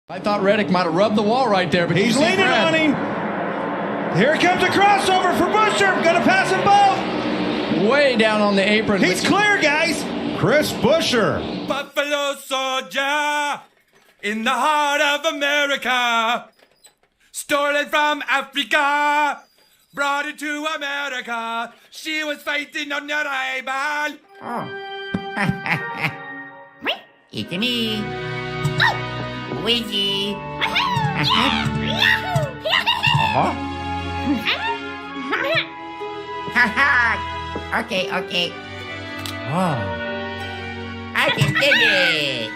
I thought Reddick might have rubbed the wall right there, but he's leaning on him. Here comes a crossover for Busher. Gonna pass them both. Way down on the apron. He's clear, guys. Chris Busher. Buffalo soldier in the heart of America. Stolen from Africa. Brought into America. She was fighting on your rival. Oh. It's me. Wiggy. Okay. Oh. I can dig it.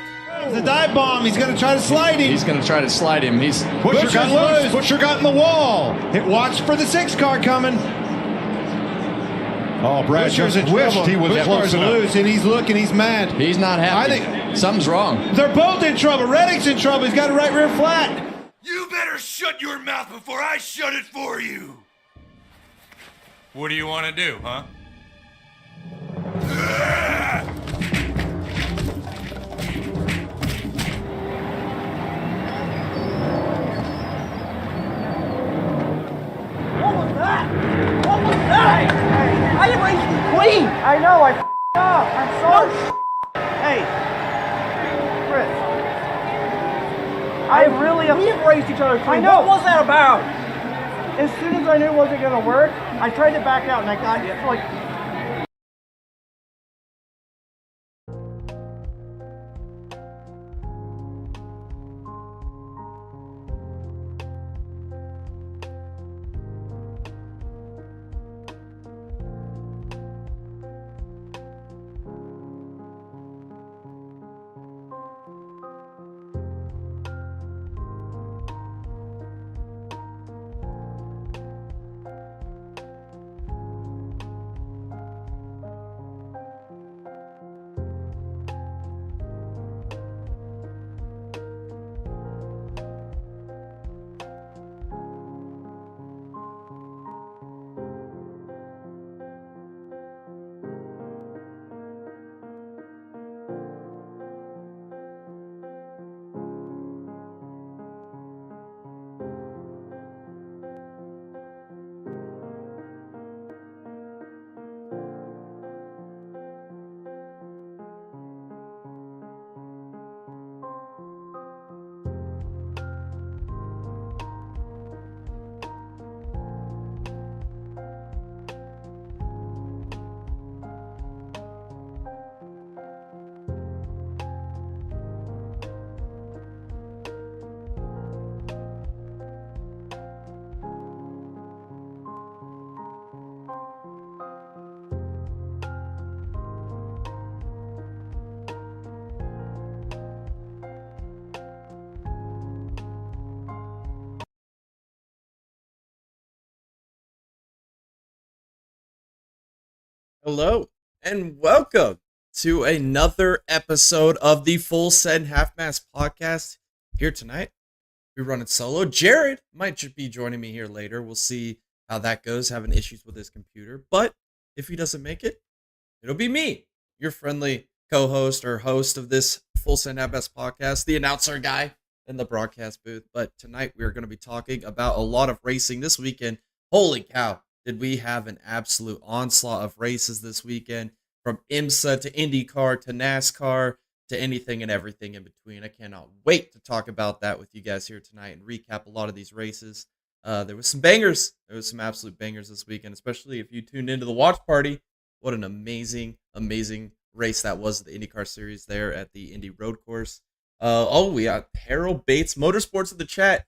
The dive bomb. He's going to try to slide him. He's going to try to slide him. Busher got loose. Busher got in the wall. Watch for the 6 car coming. Oh, Brad Busher's just in wished trouble. he was Busher's close enough. loose, and he's looking. He's mad. He's not happy. I think something's wrong. they're both in trouble. Reddick's in trouble. He's got a right rear flat. You better shut your mouth before I shut it for you. What do you want to do, huh? What was that? Hey, I wasted clean. I know, I f***ed up. I'm sorry. Hey, Chris. We have raced each other clean. I know. What was that about? As soon as I knew it wasn't going to work, I tried to back out and I got like... Hello and welcome to another episode of the Full Send Half Mast podcast. Here tonight, we're running solo. Jared might be joining me here later. We'll see how that goes, having issues with his computer. But if he doesn't make it, it'll be me, your friendly co-host or host of this Full Send Half Mast podcast, the announcer guy in the broadcast booth. But tonight, we're going to be talking about a lot of racing this weekend. Holy cow. Did we have an absolute onslaught of races this weekend, from IMSA to IndyCar to NASCAR to anything and everything in between. I cannot wait to talk about that with you guys here tonight and recap a lot of these races. There was some bangers. There was some absolute bangers this weekend, especially if you tuned into the watch party. What an amazing, amazing race that was, the IndyCar series there at the Indy Road Course. We got Harold Bates, Motorsports in the chat.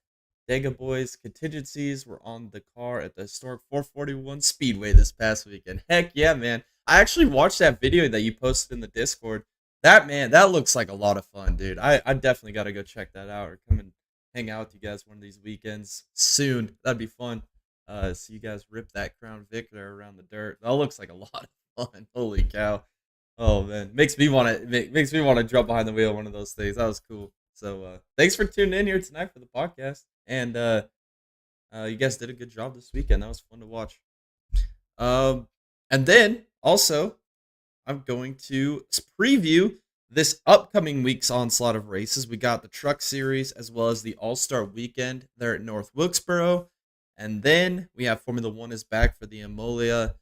Dega Boys contingencies were on the car at the historic 441 Speedway this past weekend. Heck yeah, man. I actually watched that video that you posted in the Discord. That looks like a lot of fun, dude. I definitely got to go check that out or come and hang out with you guys one of these weekends soon. That'd be fun. See you guys rip that Crown Vic there around the dirt. That looks like a lot of fun. Holy cow. Oh man, makes me want to jump behind the wheel of one of those things. That was cool. So thanks for tuning in here tonight for the podcast. And you guys did a good job this weekend. That was fun to watch. And then also, I'm going to preview this upcoming week's onslaught of races, we got the Truck Series as well as the All-Star Weekend there at North Wilkesboro. And then we have Formula One is back for the Imola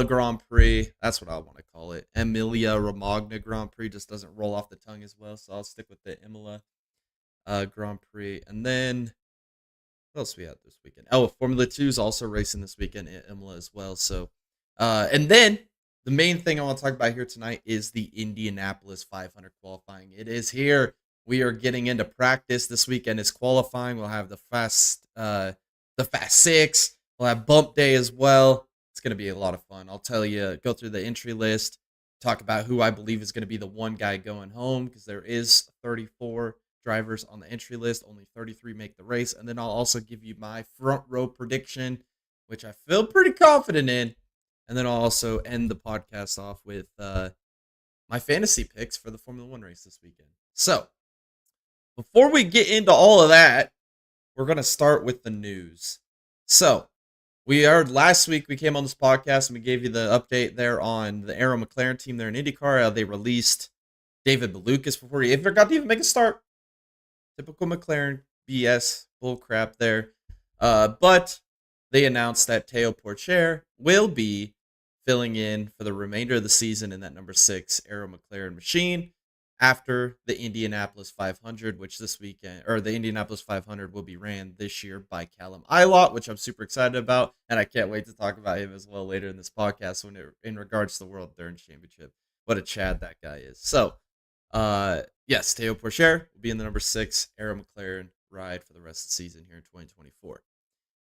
Grand Prix. That's what I want to call it. Emilia Romagna Grand Prix just doesn't roll off the tongue as well, so I'll stick with the Imola Grand Prix. And then what else we have this weekend? Oh, Formula 2 is also racing this weekend at Imola as well. So, and then the main thing I want to talk about here tonight is the Indianapolis 500 qualifying. It is here. We are getting into practice. This weekend is qualifying. We'll have the Fast Six. We'll have Bump Day as well. It's going to be a lot of fun. I'll tell you, go through the entry list, talk about who I believe is going to be the one guy going home, because there is 34 drivers on the entry list. Only 33 make the race. And then I'll also give you my front row prediction, which I feel pretty confident in. And then I'll also end the podcast off with my fantasy picks for the Formula One race this weekend. So, before we get into all of that, we're going to start with the news. So, last week we came on this podcast and we gave you the update there on the Arrow McLaren team there in IndyCar. They released David Malukas before he ever got to even make a start. Typical McLaren BS bullcrap there. But they announced that Teo Porcher will be filling in for the remainder of the season in that number 6 Arrow McLaren machine after the Indianapolis 500, which this weekend, or the Indianapolis 500 will be ran this year by Callum Ilott, which I'm super excited about, and I can't wait to talk about him as well later in this podcast in regards to the World Endurance Championship. What a Chad that guy is. So, yes, Teo Porcher will be in the number 6 Arrow McLaren ride for the rest of the season here in 2024.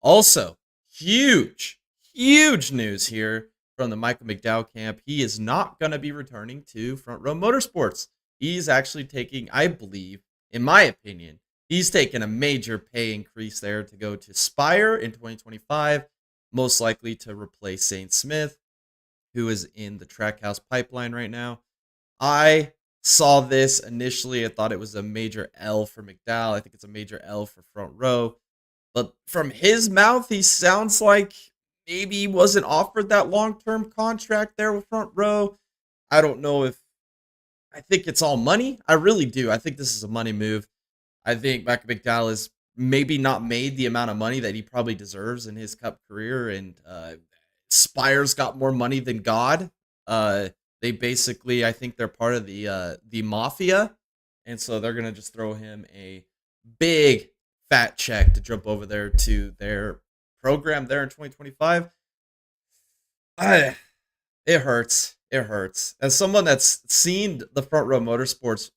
Also, huge news here from the Michael McDowell camp. He is not going to be returning to Front Row Motorsports. He's actually taking, I believe, in my opinion, he's taken a major pay increase there to go to Spire in 2025, most likely to replace Saint Smith, who is in the Trackhouse pipeline right now. I saw this initially. I thought it was a major L for McDowell. I think it's a major L for Front Row. But from his mouth, he sounds like maybe he wasn't offered that long-term contract there with Front Row. I don't know if... I think it's all money. I really do. I think this is a money move. I think Michael McDowell has maybe not made the amount of money that he probably deserves in his Cup career, and Spire's got more money than God. They basically, I think they're part of the mafia, and so they're going to just throw him a big fat check to jump over there to their program there in 2025. It hurts. It hurts. As someone that's seen the Front Row Motorsports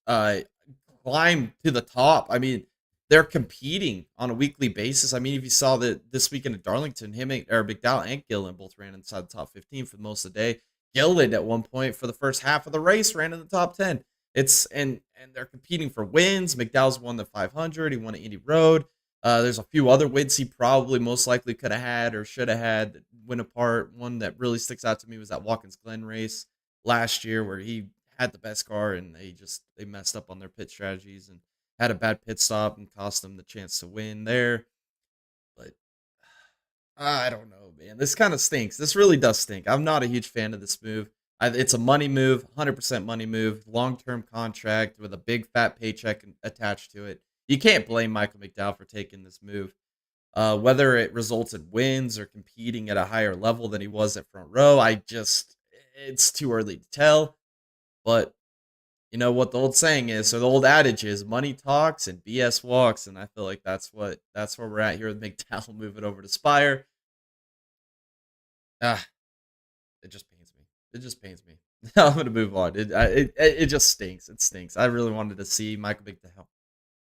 climb to the top, I mean, they're competing on a weekly basis. I mean, if you saw that this weekend at Darlington, McDowell and Gillen both ran inside the top 15 for most of the day. Gillen at one point for the first half of the race ran in the top 10. And they're competing for wins. McDowell's won the 500. He won at Indy Road. There's a few other wins he probably most likely could have had or should have had that went apart. One that really sticks out to me was that Watkins Glen race last year where he had the best car and they messed up on their pit strategies and had a bad pit stop and cost them the chance to win there. But I don't know, man. This kind of stinks. This really does stink. I'm not a huge fan of this move. It's a money move, 100% money move, long-term contract with a big fat paycheck attached to it. You can't blame Michael McDowell for taking this move. Whether it results in wins or competing at a higher level than he was at Front Row, it's too early to tell. But you know what the old saying is, or the old adage is, money talks and BS walks, and I feel like that's where we're at here with McDowell moving over to Spire. It just pains me. It just pains me. I'm gonna move on. It just stinks. It stinks. I really wanted to see Michael McDowell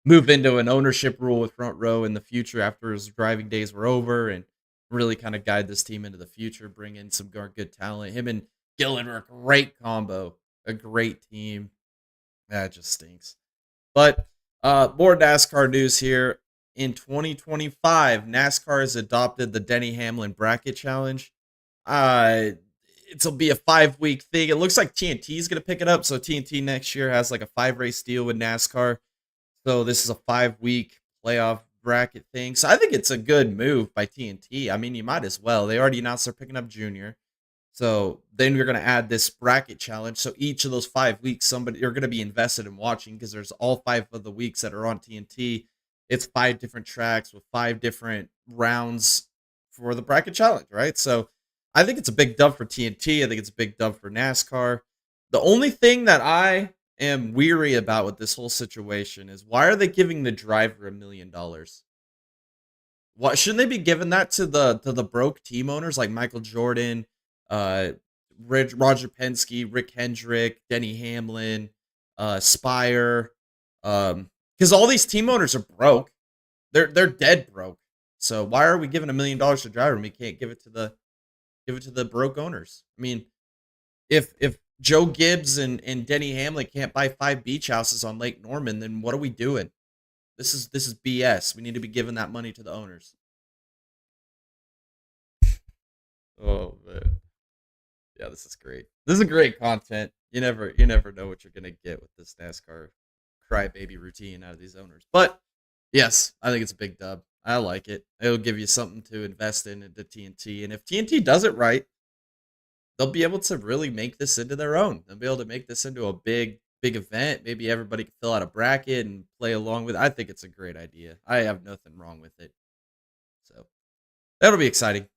move into an ownership role with Front Row in the future after his driving days were over and really kind of guide this team into the future, bring in some good talent. Him and Gillen are a great combo, a great team. That just stinks. But more NASCAR news here. In 2025, NASCAR has adopted the Denny Hamlin Bracket Challenge. It'll be a 5-week thing. It looks like TNT is going to pick it up. So TNT next year has like a 5-race deal with NASCAR. So this is a 5-week playoff bracket thing. So I think it's a good move by TNT. I mean, you might as well. They already announced they're picking up Junior. So then you're going to add this bracket challenge. So each of those 5 weeks, you're going to be invested in watching because there's all 5 of the weeks that are on TNT. It's 5 different tracks with 5 different rounds for the bracket challenge, right? So I think it's a big dub for TNT. I think it's a big dub for NASCAR. The only thing that I am weary about with this whole situation is why are they giving the driver $1 million? Why shouldn't they be giving that to the broke team owners like Michael Jordan, Roger Penske, Rick Hendrick, Denny Hamlin, Spire, because all these team owners are broke. They're dead broke. So why are we giving $1 million to the driver and we can't give it to the broke owners? I mean, if Joe Gibbs and Denny Hamlin can't buy 5 beach houses on Lake Norman, then what are we doing? This is BS. We need to be giving that money to the owners. Oh man. Yeah, this is great. This is great content. You never know what you're gonna get with this NASCAR crybaby routine out of these owners. But yes, I think it's a big dub. I like it. It'll give you something to invest in into TNT. And if TNT does it right, they'll be able to really make this into their own. They'll be able to make this into a big event. Maybe everybody can fill out a bracket and play along with it. I think it's a great idea. I have nothing wrong with it. So that'll be exciting.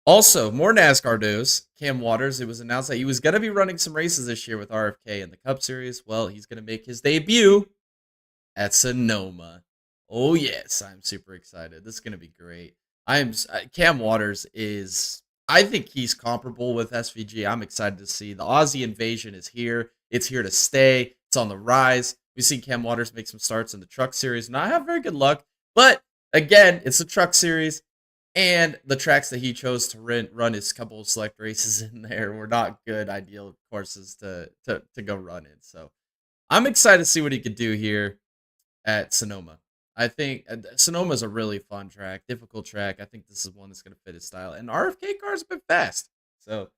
Also, more NASCAR news. Cam Waters, it was announced that he was going to be running some races this year with RFK in the Cup Series. Well, he's going to make his debut at Sonoma. Oh, yes. I'm super excited. This is going to be great. Cam Waters is, I think he's comparable with SVG. I'm excited to see. The Aussie invasion is here. It's here to stay. It's on the rise. We've seen Cam Waters make some starts in the Truck Series. Not have very good luck. But, again, it's the Truck Series. And the tracks that he chose to run his couple of select races in there were not good, ideal courses to go run in. So I'm excited to see what he could do here at Sonoma. I think Sonoma is a really fun track, difficult track. I think this is one that's going to fit his style. And RFK cars have been fast. So,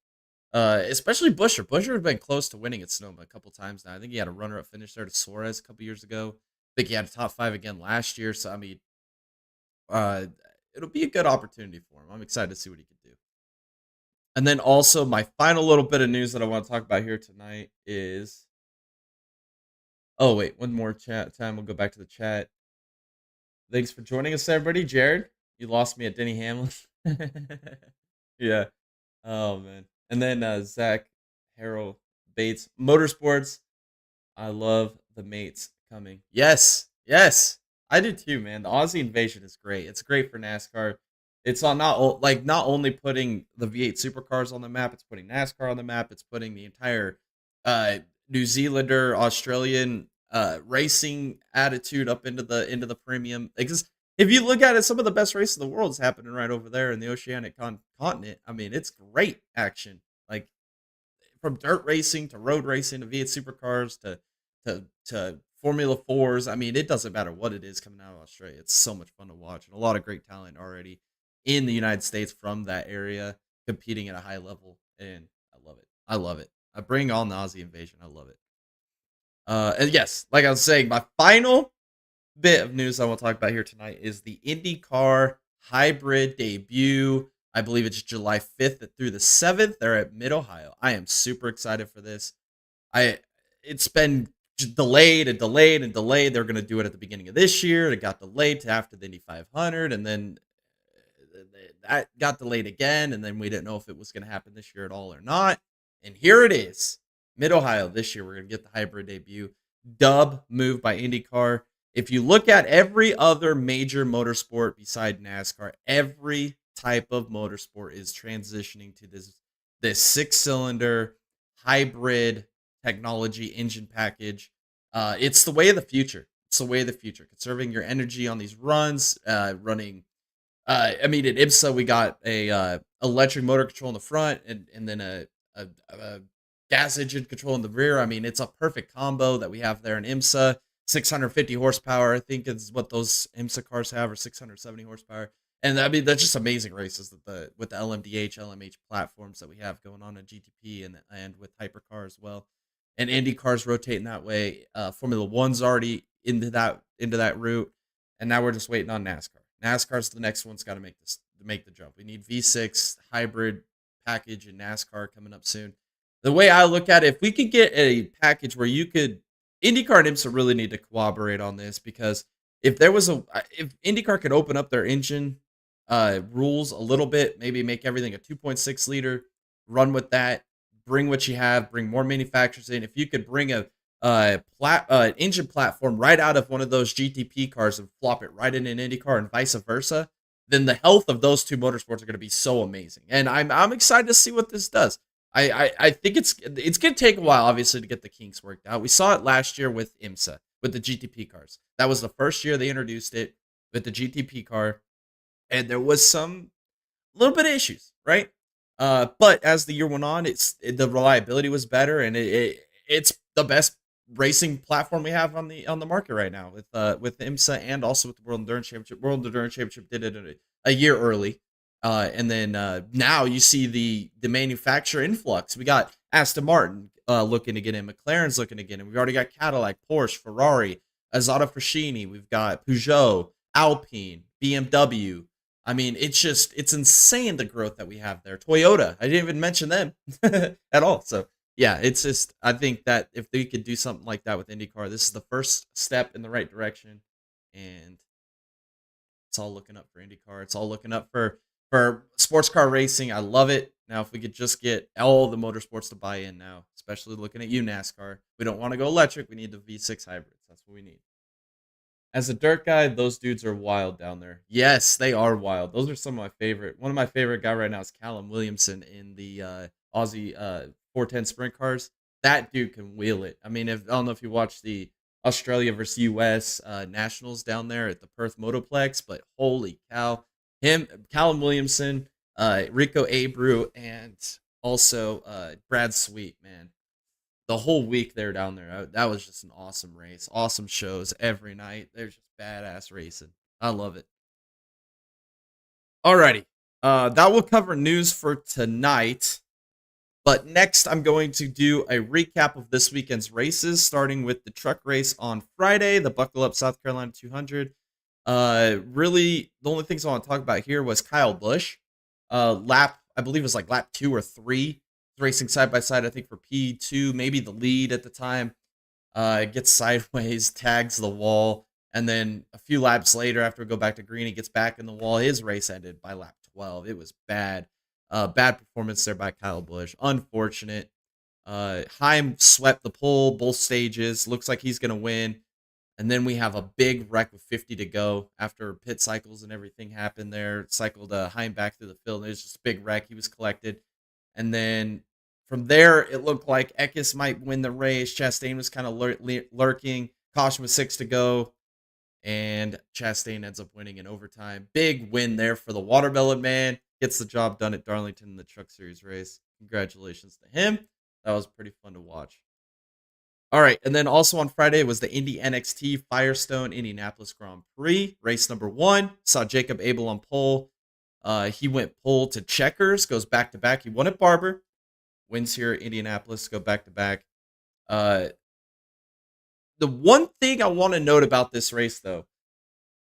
especially Buescher. Buescher has been close to winning at Sonoma a couple times now. I think he had a runner-up finish there to Suarez a couple years ago. I think he had a top 5 again last year. So, I mean, it'll be a good opportunity for him. I'm excited to see what he can do. And then also my final little bit of news that I want to talk about here tonight is, oh wait, one more chat time. We'll go back to the chat. Thanks for joining us, everybody. Jared, you lost me at Denny Hamlin. Yeah. Oh man. And then Zach Harold Bates, Motorsports. I love the mates coming. Yes. I do too, man. The Aussie invasion is great. It's great for NASCAR. It's on not only putting the V8 supercars on the map, it's putting NASCAR on the map. It's putting the entire New Zealander, Australian racing attitude up into the premium. Because if you look at it, some of the best races in the world is happening right over there in the oceanic continent. I mean, it's great action. Like from dirt racing to road racing to V8 supercars to Formula 4s. I mean, it doesn't matter what it is coming out of Australia. It's so much fun to watch. And a lot of great talent already in the United States from that area competing at a high level. And I love it. I bring on the Aussie invasion. I love it. And yes, like I was saying, my final bit of news I want to talk about here tonight is the IndyCar hybrid debut. I believe it's July 5th through the 7th. They're at Mid-Ohio. I am super excited for this. It's been delayed. They're going to do it at the beginning of this year. It got delayed to after the Indy 500, and then that got delayed again, and then we didn't know if it was going to happen this year at all or not. And here it is, Mid-Ohio this year. We're going to get the hybrid debut. Dub move by IndyCar. If you look at every other major motorsport beside NASCAR, every type of motorsport is transitioning to this 6-cylinder hybrid technology engine package. It's the way of the future. Conserving your energy on these runs, running. I mean, at IMSA we got a electric motor control in the front, and then a gas engine control in the rear. I mean, it's a perfect combo that we have there in IMSA. 650 horsepower, I think, is what those IMSA cars have, or 670 horsepower. And I mean, that's just amazing races with the LMDH, LMH platforms that we have going on at GTP and with Hypercar as well. And Indy cars rotating that way. Formula One's already into that route, and now we're just waiting on NASCAR. NASCAR's the next one's got to make the jump. We need V6 hybrid package in NASCAR coming up soon. The way I look at it, if we could get a package where you could, IndyCar and IMSA really need to cooperate on this, because if IndyCar could open up their engine rules a little bit, maybe make everything a 2.6 liter, run with that, bring what you have, bring more manufacturers in. If you could bring a engine platform right out of one of those GTP cars and flop it right in an IndyCar and vice versa, then the health of those two motorsports are going to be so amazing. And I'm excited to see what this does. I think it's going to take a while, obviously, to get the kinks worked out. We saw it last year with IMSA, with the GTP cars. That was the first year they introduced it with the GTP car, and there was some little bit of issues, right? But as the year went on, the reliability was better, and it's the best racing platform we have on the market right now with IMSA and also with the World Endurance Championship. World Endurance Championship did it a year early, and then now you see the manufacturer influx. We got Aston Martin looking to get in, McLaren's looking to get in. We've already got Cadillac, Porsche, Ferrari, Azada Fraschini. We've got Peugeot, Alpine, BMW. I mean, it's insane the growth that we have there. Toyota, I didn't even mention them at all. So yeah, it's just, I think that if they could do something like that with IndyCar, this is the first step in the right direction, and it's all looking up for IndyCar. It's all looking up for sports car racing. I love it. Now, if we could just get all the motorsports to buy in now, especially looking at you, NASCAR. We don't want to go electric. We need the V6 hybrids. That's what we need. As a dirt guy, those dudes are wild down there. Yes, they are wild. Those are some of my favorite. One of my favorite guy right now is Callum Williamson in the Aussie 410 sprint cars. That dude can wheel it. I mean, I don't know if you watched the Australia versus US Nationals down there at the Perth Motoplex, but holy cow. Callum Williamson, Rico Abreu, and also Brad Sweet, man. The whole week they're down there. That was just an awesome race. Awesome shows every night. They're just badass racing. I love it. Alrighty. That will cover news for tonight. But next, I'm going to do a recap of this weekend's races, starting with the truck race on Friday, the Buckle Up South Carolina 200. Really, the only things I want to talk about here was Kyle Busch. I believe it was like lap 2 or 3. Racing side by side, I think, for P2, maybe the lead at the time. Gets sideways, tags the wall, and then a few laps later, after we go back to green, he gets back in the wall. His race ended by lap 12. It was bad. Bad performance there by Kyle Busch. Unfortunate. Heim swept the pole, both stages. Looks like he's going to win. And then we have a big wreck with 50 to go after pit cycles and everything happened there. Cycled Heim back through the field. There's just a big wreck. He was collected. And then from there, it looked like Eckes might win the race. Chastain was kind of lurking. Caution with 6 to go. And Chastain ends up winning in overtime. Big win there for the Watermelon Man. Gets the job done at Darlington in the Truck Series race. Congratulations to him. That was pretty fun to watch. All right, and then also on Friday was the Indy NXT Firestone Indianapolis Grand Prix. Race number 1. Saw Jacob Abel on pole. He went pole to Checkers, goes back-to-back. He won at Barber, wins here at Indianapolis, go back-to-back. The one thing I want to note about this race, though,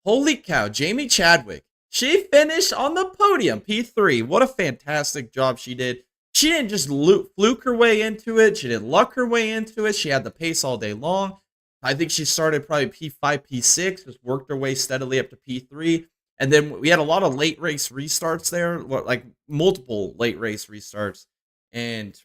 holy cow, Jamie Chadwick, she finished on the podium, P3. What a fantastic job she did. She didn't just fluke her way into it. She didn't luck her way into it. She had the pace all day long. I think she started probably P5, P6, just worked her way steadily up to P3. And then we had a lot of late race restarts there, like multiple late race restarts. And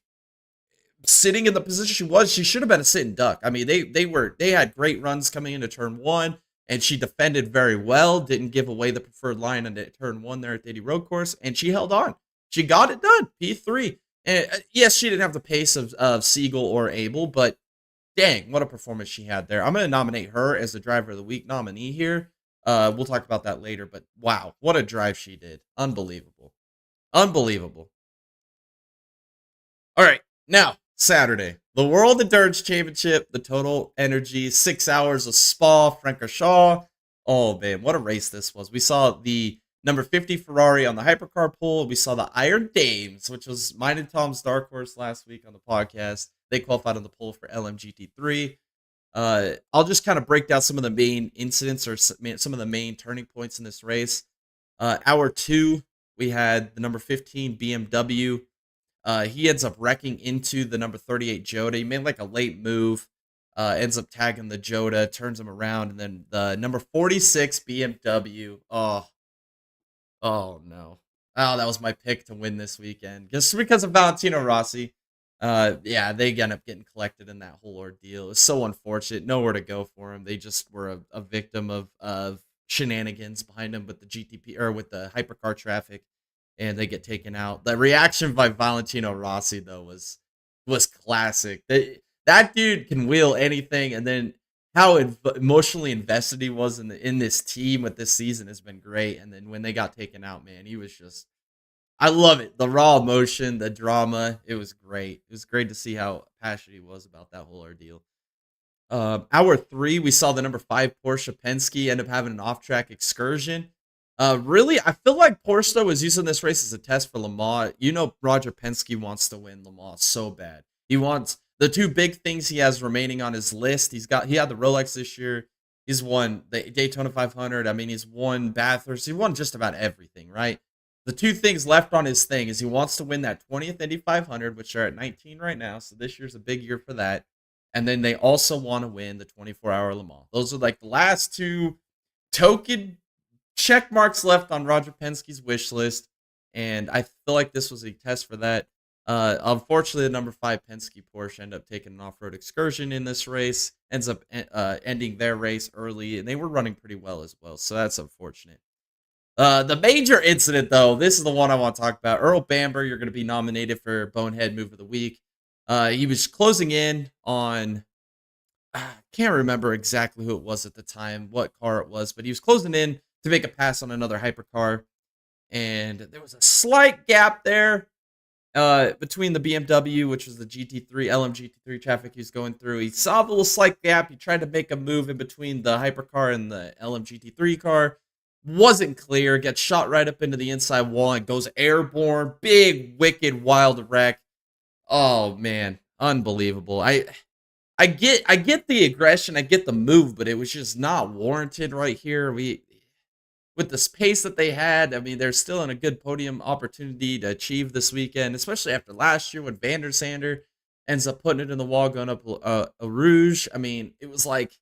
sitting in the position she was, she should have been a sitting duck. I mean, they had great runs coming into turn 1, and she defended very well, didn't give away the preferred line into turn 1 there at the 80 road course, and she held on. She got it done, P3. And yes, she didn't have the pace of Siegel or Abel, but dang, what a performance she had there. I'm going to nominate her as the Driver of the Week nominee here. We'll talk about that later, but wow, what a drive she did. Unbelievable. Unbelievable. All right, now, Saturday, the World Endurance Championship, the Total Energy, 6 hours of Spa, Francorchamps. Oh, man, what a race this was. We saw the number 50 Ferrari on the Hypercar pole. We saw the Iron Dames, which was mine and Tom's dark horse last week on the podcast. They qualified on the pole for LMGT3. I'll just kind of break down some of the main incidents or some of the main turning points in this race. Hour 2, we had the number 15 BMW He ends up wrecking into the number 38 Jota. He made like a late move, ends up tagging the Jota, turns him around, and then the number 46 BMW. Oh no. Oh, that was my pick to win this weekend. Just because of Valentino Rossi. Yeah, they end up getting collected in that whole ordeal. It's so unfortunate. Nowhere to go for him. They just were a victim of shenanigans behind him with the GTP or with the hypercar traffic, and they get taken out. The reaction by Valentino Rossi though was classic. That dude can wheel anything, and then how emotionally invested he was in this team with this season has been great. And then when they got taken out, man, he was just. I love it. The raw emotion, the drama. It was great. It was great to see how passionate he was about that whole ordeal. Hour 3, we saw the number 5 Porsche Penske end up having an off-track excursion. Really, I feel like Porsche though was using this race as a test for Le Mans. You know, Roger Penske wants to win Le Mans so bad. He wants the 2 big things he has remaining on his list. He had the Rolex this year. He's won the Daytona 500. I mean, he's won Bathurst. He won just about everything, right? The 2 things left on his thing is he wants to win that 20th Indy 500, which are at 19 right now. So this year's a big year for that. And then they also want to win the 24-hour Le Mans. Those are like the last 2 token check marks left on Roger Penske's wish list. And I feel like this was a test for that. Unfortunately, the number 5 Penske Porsche ended up taking an off-road excursion in this race. Ends up ending their race early. And they were running pretty well as well. So that's unfortunate. The major incident, though, this is the one I want to talk about. Earl Bamber, you're going to be nominated for Bonehead Move of the Week. He was closing in on, I can't remember exactly who it was at the time, what car it was, but he was closing in to make a pass on another hypercar. And there was a slight gap there between the BMW, which was the GT3, LMGT3 traffic he was going through. He saw the little slight gap. He tried to make a move in between the hypercar and the LMGT3 car. Wasn't clear, gets shot right up into the inside wall and goes airborne. Big, wicked, wild wreck. Oh man, unbelievable. I get the aggression, I get the move, but it was just not warranted right here. With the pace that they had, I mean, they're still in a good podium opportunity to achieve this weekend, especially after last year when Van der Sander ends up putting it in the wall going up a Rouge. I mean, it was like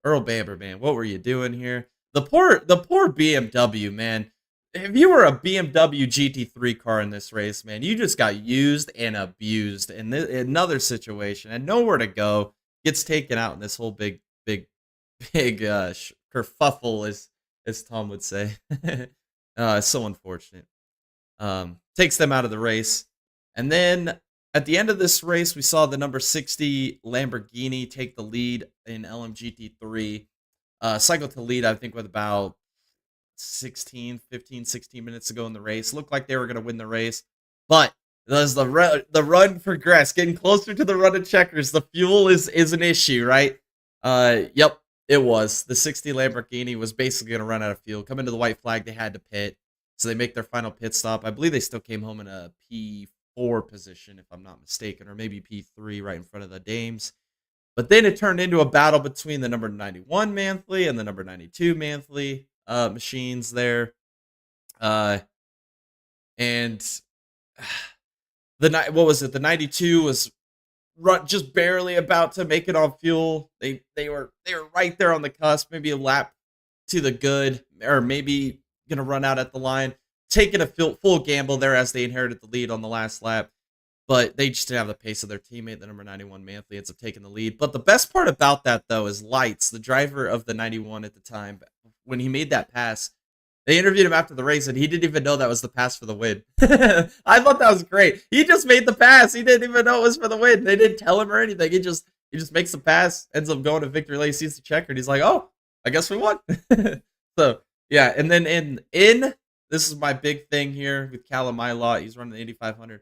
Earl Bamber, man, what were you doing here? The poor BMW, man. If you were a BMW GT3 car in this race, man, you just got used and abused in another situation and nowhere to go. Gets taken out in this whole big kerfuffle, as Tom would say. So unfortunate. Takes them out of the race. And then at the end of this race, we saw the number 60 Lamborghini take the lead in LMGT3. Cycled to lead, I think, with about 16 minutes to go in the race. Looked like they were going to win the race. But as the run progressed, getting closer to the run of checkers, the fuel is an issue, right? Yep, it was. The 60 Lamborghini was basically going to run out of fuel. Coming to the white flag, they had to pit. So they make their final pit stop. I believe they still came home in a P4 position, if I'm not mistaken, or maybe P3 right in front of the Dames. But then it turned into a battle between the number 91 Manthey and the number 92 Manthey machines there. And what was it? The 92 was just barely about to make it on fuel. They were right there on the cusp, maybe a lap to the good, or maybe gonna run out at the line, taking a full gamble there as they inherited the lead on the last lap. But they just didn't have the pace of their teammate, the number 91 Manthey, ends up taking the lead. But the best part about that, though, is Lights, the driver of the 91 at the time, when he made that pass, they interviewed him after the race, and he didn't even know that was the pass for the win. I thought that was great. He just made the pass. He didn't even know it was for the win. They didn't tell him or anything. He just makes the pass, ends up going to victory lane, sees the checker, and he's like, oh, I guess we won. So, yeah, and then in this is my big thing here with Callum Ilott. He's running the 8500.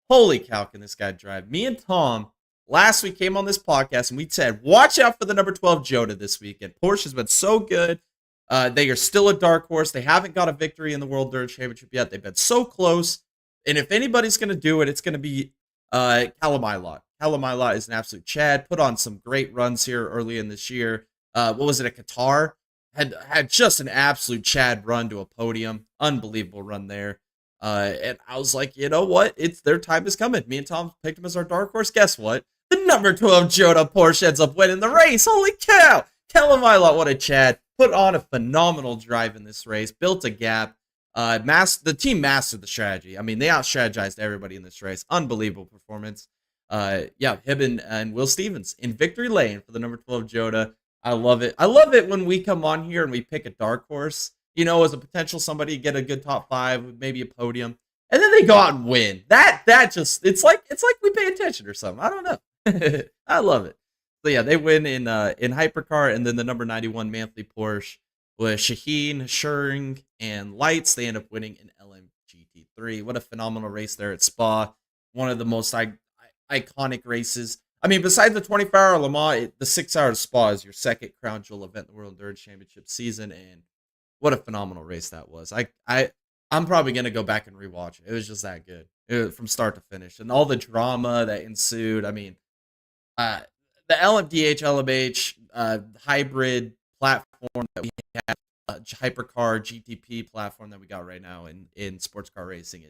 Holy cow, can this guy drive? Me and Tom last week came on this podcast and we said, watch out for the number 12 Jota this weekend. Porsche has been so good. They are still a dark horse. They haven't got a victory in the World Dirt Championship yet. They've been so close. And if anybody's going to do it, it's going to be Callum Ilott. Callum Ilott is an absolute Chad. Put on some great runs here early in this year. What was it, at Qatar? Had just an absolute Chad run to a podium. Unbelievable run there. And I was like, you know what? It's their time is coming. Me and Tom picked him as our dark horse. Guess what? The number 12 Joda Porsche ends up winning the race. Holy cow! Kellen Milot, what a Chad. Put on a phenomenal drive in this race. Built a gap. The team mastered the strategy. I mean, they out-strategized everybody in this race. Unbelievable performance. Him and Will Stevens in victory lane for the number 12 Joda. I love it. I love it when we come on here and we pick a dark horse, you know, as a potential somebody get a good top 5, maybe a podium, and then they go out and win. That just it's like we pay attention or something. I don't know. I love it. So yeah, they win in hypercar, and then the number 91 Manthey Porsche with Shaheen, Schuring, and Lights. They end up winning in LMGT3. What a phenomenal race there at Spa. One of the most iconic races. I mean, besides the 24-hour Le Mans, the 6-hour Spa is your second crown jewel event in the World Endurance Championship season, and what a phenomenal race that was. I'm probably going to go back and rewatch it. It was just that good from start to finish. And all the drama that ensued. I mean, the LMDH, LMH hybrid platform that we have, hypercar GTP platform that we got right now in sports car racing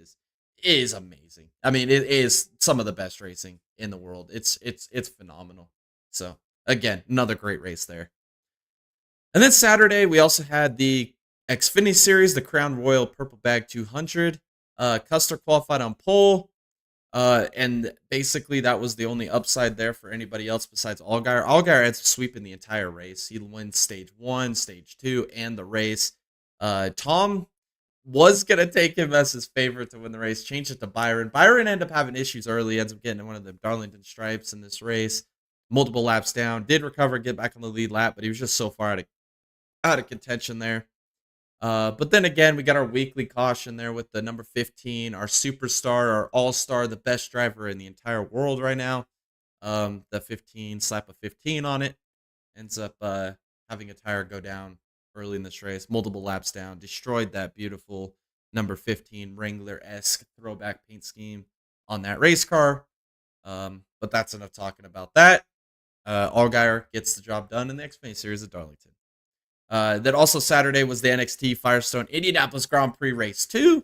is amazing. I mean, it is some of the best racing in the world. It's phenomenal. So again, another great race there. And then Saturday, we also had the Xfinity Series, the Crown Royal Purple Bag 200. Custer qualified on pole. And basically that was the only upside there for anybody else besides Allgaier. Allgaier ends up sweeping the entire race. He wins stage 1, stage 2, and the race. Tom was going to take him as his favorite to win the race, changed it to Byron. Byron ended up having issues early, ends up getting one of the Darlington stripes in this race. Multiple laps down, did recover, get back on the lead lap, but he was just so far out of contention there. But then again, we got our weekly caution there with the number 15, our superstar, our all-star, the best driver in the entire world right now. The 15, slap a 15 on it, ends up having a tire go down early in this race, multiple laps down, destroyed that beautiful number 15 Wrangler-esque throwback paint scheme on that race car. But that's enough talking about that. Allgaier gets the job done in the Xfinity Series at Darlington. Then also Saturday was the NXT Firestone Indianapolis Grand Prix Race 2.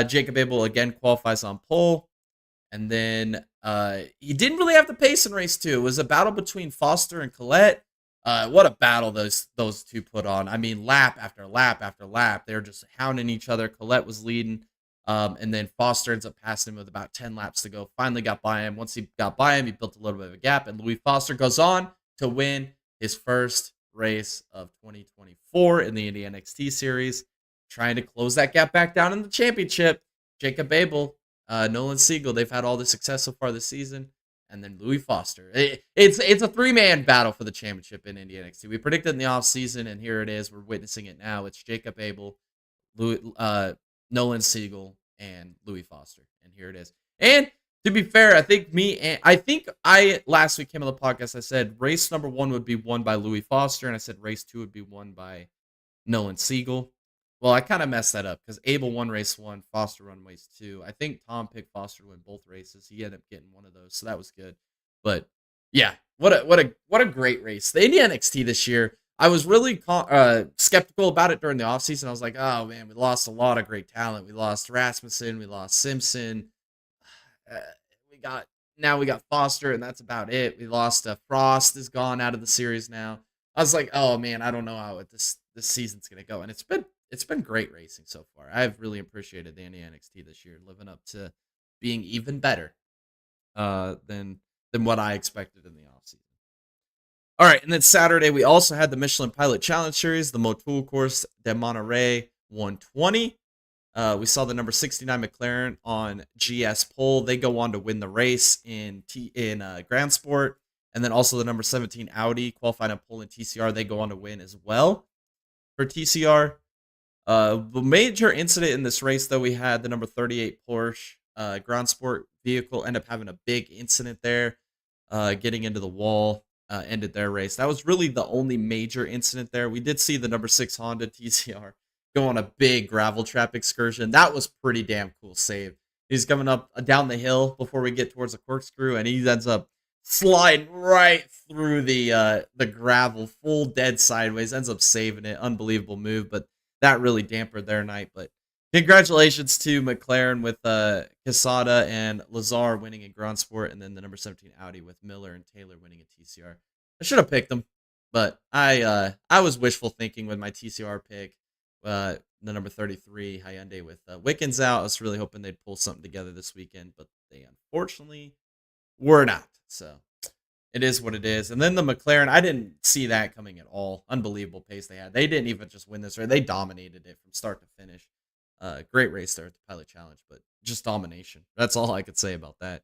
Jacob Abel again qualifies on pole. And then he didn't really have the pace in race 2. It was a battle between Foster and Collette. What a battle those two put on. I mean, lap after lap after lap. They were just hounding each other. Collette was leading. And then Foster ends up passing him with about 10 laps to go. Finally got by him. Once he got by him, he built a little bit of a gap. And Louis Foster goes on to win his first race of 2024 in the Indy NXT Series. Trying to close that gap back down in the championship. Jacob Abel, Nolan Siegel, they've had all the success so far this season. And then Louis Foster. It's a 3-man battle for the championship in Indy NXT. We predicted in the offseason, and here it is. We're witnessing it now. It's Jacob Abel, Nolan Siegel, and Louis Foster. And here it is. And to be fair, I think last week came on the podcast, I said race number 1 would be won by Louis Foster, and I said race 2 would be won by Nolan Siegel. Well, I kind of messed that up because Abel won race 1, Foster won race 2. I think Tom picked Foster to win both races. He ended up getting one of those, so that was good. But yeah, what a great race. The Indy NXT this year, I was really skeptical about it during the offseason. I was like, oh man, we lost a lot of great talent. We lost Rasmussen, we lost Simpson. We got Foster, and that's about it. We lost Frost is gone out of the series now. I was like, oh man, I don't know how this season's gonna go, and it's been great racing so far. I've really appreciated the NXT this year, living up to being even better than what I expected in the offseason. All right, and then Saturday we also had the Michelin Pilot Challenge Series, the Motul Course de Monterey 120. We saw the number 69 McLaren on GS pole. They go on to win the race in Grand Sport. And then also the number 17 Audi qualified on pole in TCR. They go on to win as well for TCR. The major incident in this race, though, we had the number 38 Porsche Grand Sport vehicle end up having a big incident there, getting into the wall, ended their race. That was really the only major incident there. We did see the number 6 Honda TCR go on a big gravel trap excursion. That was pretty damn cool save. He's coming up down the hill before we get towards the corkscrew, and he ends up sliding right through the gravel, full dead sideways, ends up saving it. Unbelievable move, but that really dampened their night. But Congratulations to McLaren with Quesada and Lazar winning in Grand Sport, and then the number 17 Audi with Miller and Taylor winning in TCR. I should have picked them, but I was wishful thinking with my TCR pick. The number 33 Hyundai with Wickens out. I was really hoping they'd pull something together this weekend, but they unfortunately were not. So it is what it is. And then the McLaren, I didn't see that coming at all. Unbelievable pace they had. They didn't even just win this race. They dominated it from start to finish. Great race there at the Pilot Challenge, but just domination. That's all I could say about that.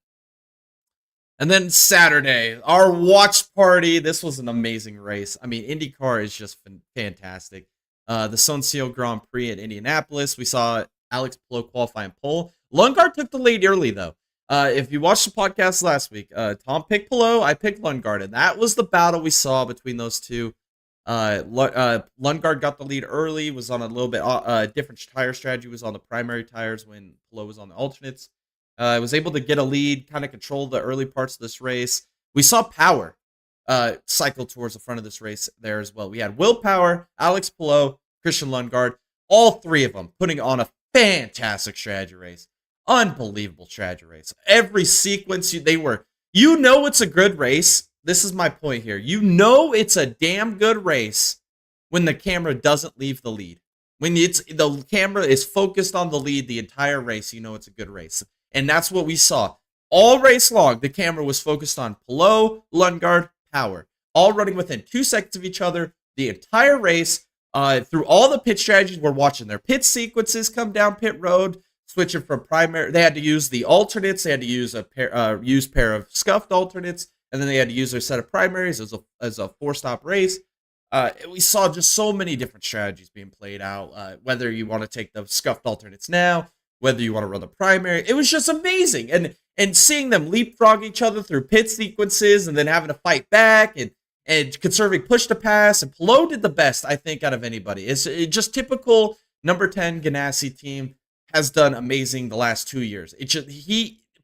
And then Saturday, our watch party. This was an amazing race. I mean, IndyCar is just fantastic. The Soncio Grand Prix at Indianapolis. We saw Alex Palou qualify in pole. Lundgaard took the lead early, though. If you watched the podcast last week, Tom picked Palou, I picked Lundgaard, and that was the battle we saw between those two. Lundgaard got the lead early, was on a little bit different tire strategy, was on the primary tires when Palou was on the alternates. Was able to get a lead, kind of control the early parts of this race. We saw power cycle towards the front of this race there as well. We had Will Power, Alex Palou, Christian Lundgaard, all three of them putting on a fantastic strategy race. Unbelievable strategy race. Every sequence, you know it's a good race. This is my point here. You know it's a damn good race when the camera doesn't leave the lead. When the camera is focused on the lead the entire race, you know it's a good race. And that's what we saw. All race long, the camera was focused on Palou, Lundgaard, Power. All running within 2 seconds of each other the entire race. Through all the pit strategies, we're watching their pit sequences come down pit road, switching from primary. They had to use the alternates. They had to use a pair of scuffed alternates, and then they had to use their set of primaries as a 4-stop race. We saw just so many different strategies being played out. Whether you want to take the scuffed alternates now, whether you want to run the primary, it was just amazing. And seeing them leapfrog each other through pit sequences, and then having to fight back and conserving push to pass. And Palou did the best, I think, out of anybody. It's just typical number 10 Ganassi team has done amazing the last 2 years.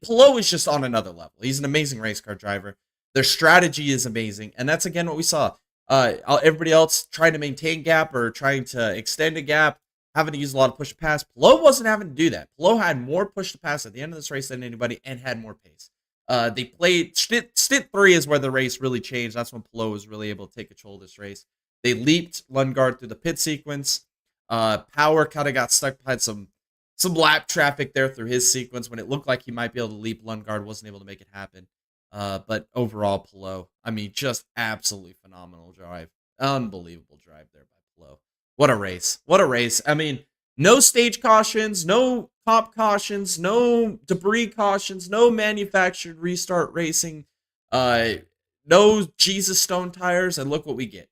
Palou is just on another level. He's an amazing race car driver. Their strategy is amazing, and that's again what we saw. Everybody else trying to maintain gap or trying to extend a gap, having to use a lot of push to pass. Palou wasn't having to do that. Palou had more push to pass at the end of this race than anybody and had more pace. They played stint 3 is where the race really changed. That's when Palou was really able to take control of this race. They leaped Lundgaard through the pit sequence. Power kind of got stuck behind some lap traffic there through his sequence when it looked like he might be able to leap. Lundgaard wasn't able to make it happen. But overall, Palou, I mean, just absolutely phenomenal drive. Unbelievable drive there by Palou. What a race. What a race. I mean, no stage cautions, no comp cautions, no debris cautions, no manufactured restart racing, no Jesus Stone tires, and look what we get.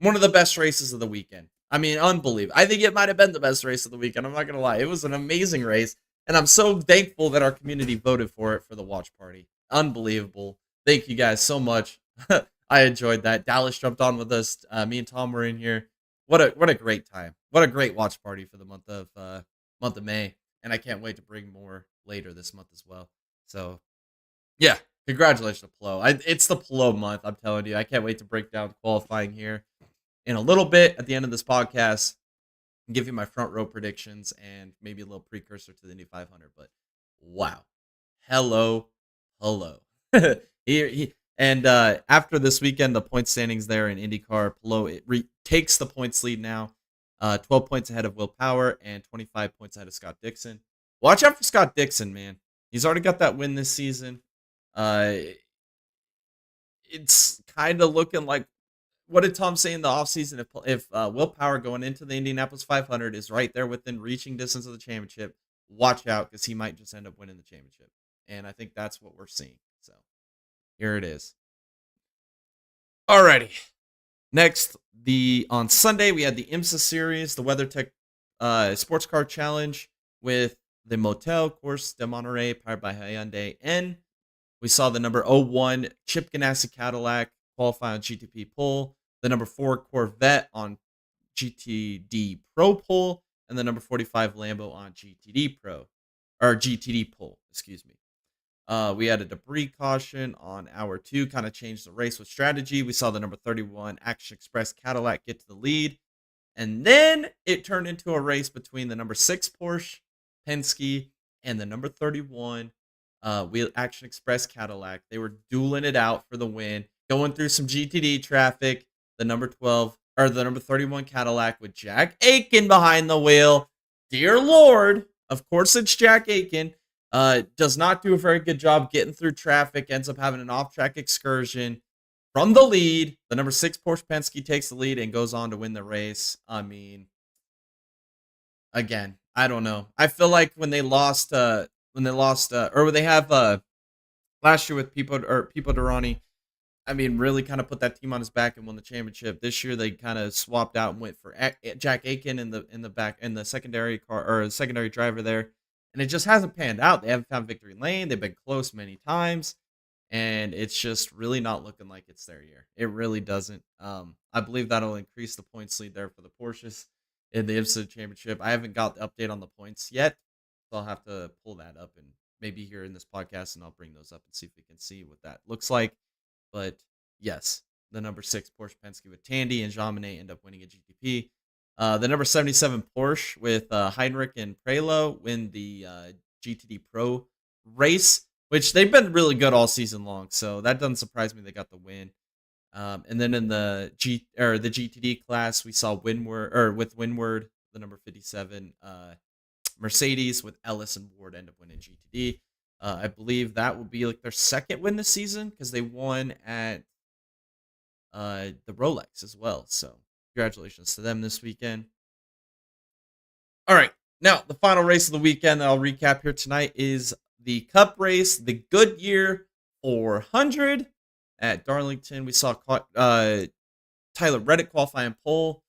One of the best races of the weekend. I mean, unbelievable. I think it might have been the best race of the weekend. I'm not going to lie. It was an amazing race, and I'm so thankful that our community voted for it for the watch party. Unbelievable. Thank you guys so much. I enjoyed that. Dallas jumped on with us. Me and Tom were in here. What a great time. What a great watch party for the month of May. And I can't wait to bring more later this month as well. So, yeah, congratulations to Palou. It's the Palou month, I'm telling you. I can't wait to break down qualifying here in a little bit at the end of this podcast and give you my front row predictions and maybe a little precursor to the Indy 500. But, wow. Hello. And after this weekend, the point standings there in IndyCar, Palou takes the points lead now. 12 points ahead of Will Power and 25 points ahead of Scott Dixon. Watch out for Scott Dixon, man. He's already got that win this season. It's kind of looking like, what did Tom say in the offseason? If Will Power going into the Indianapolis 500 is right there within reaching distance of the championship, watch out because he might just end up winning the championship. And I think that's what we're seeing. So here it is. Alrighty. Next, on Sunday, we had the IMSA series, the WeatherTech Sports Car Challenge with the Motel Course de Monterey, powered by Hyundai. And we saw the number 01 Chip Ganassi Cadillac qualify on GTP pole, the number 4 Corvette on GTD Pro pole, and the number 45 Lambo on GTD pole, excuse me. We had a debris caution on hour 2, kind of changed the race with strategy. We saw the number 31 Action Express Cadillac get to the lead. And then it turned into a race between the number 6 Porsche Penske and the number 31 Wheel Action Express Cadillac. They were dueling it out for the win, going through some GTD traffic. The number 12 or the number 31 Cadillac with Jack Aiken behind the wheel. Dear Lord, of course it's Jack Aiken. Does not do a very good job getting through traffic. Ends up having an off-track excursion from the lead. The number 6 Porsche Penske takes the lead and goes on to win the race. I mean, again, I don't know. I feel like when they lost, or when they have last year with Pipo Derani, I mean, really kind of put that team on his back and won the championship. This year they kind of swapped out and went for Jack Aiken in the secondary car or secondary driver there, and it just hasn't panned out. They haven't found victory lane. They've been close many times, and it's just really not looking like it's their year. It really doesn't. I believe that'll increase the points lead there for the Porsches in the IMSA championship. I haven't got the update on the points yet, so I'll have to pull that up and maybe here in this podcast, and I'll bring those up and see if we can see what that looks like. But yes, the number 6 Porsche Penske with Tandy and Jean-Monnet end up winning a GTP. The number 77 Porsche with Heinrich and Prelo win the GTD Pro race, which they've been really good all season long. So that doesn't surprise me they got the win. And then in the GTD class, we saw Windward, the number 57 Mercedes with Ellis and Ward end up winning GTD. I believe that will be like their second win this season because they won at the Rolex as well. So congratulations to them this weekend. All right. Now, the final race of the weekend that I'll recap here tonight is the Cup race, the Goodyear 400 at Darlington. We saw Tyler Reddick qualify in pole.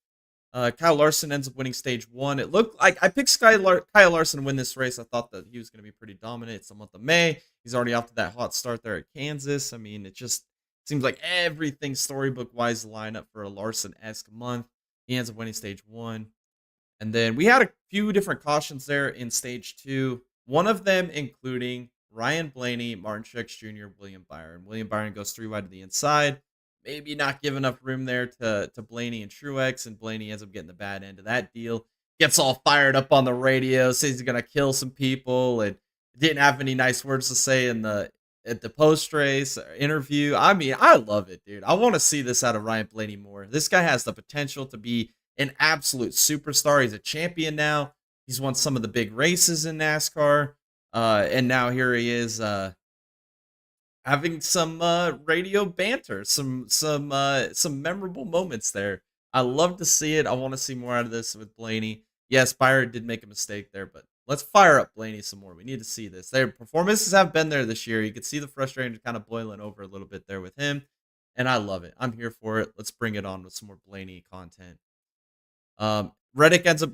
Kyle Larson ends up winning stage 1. It looked like I picked Kyle Larson to win this race. I thought that he was going to be pretty dominant. It's the month of May. He's already off to that hot start there at Kansas. I mean, it just seems like everything storybook-wise line up for a Larson-esque month. He ends up winning stage 1. And then we had a few different cautions there in stage 2. One of them including Ryan Blaney, Martin Truex Jr., William Byron. William Byron goes 3 wide to the inside. Maybe not give enough room there to Blaney and Truex, and Blaney ends up getting the bad end of that deal. Gets all fired up on the radio, says he's gonna kill some people, and didn't have any nice words to say at the post race interview. I mean, I love it, dude. I want to see this out of Ryan Blaney more. This guy has the potential to be an absolute superstar. He's a champion now. He's won some of the big races in NASCAR, and now here he is. Having some radio banter, some memorable moments there. I love to see it. I want to see more out of this with Blaney. Yes, Byron did make a mistake there, but let's fire up Blaney some more. We need to see this. Their performances have been there this year. You can see the frustration kind of boiling over a little bit there with him, and I love it. I'm here for it. Let's bring it on with some more Blaney content. Reddick ends up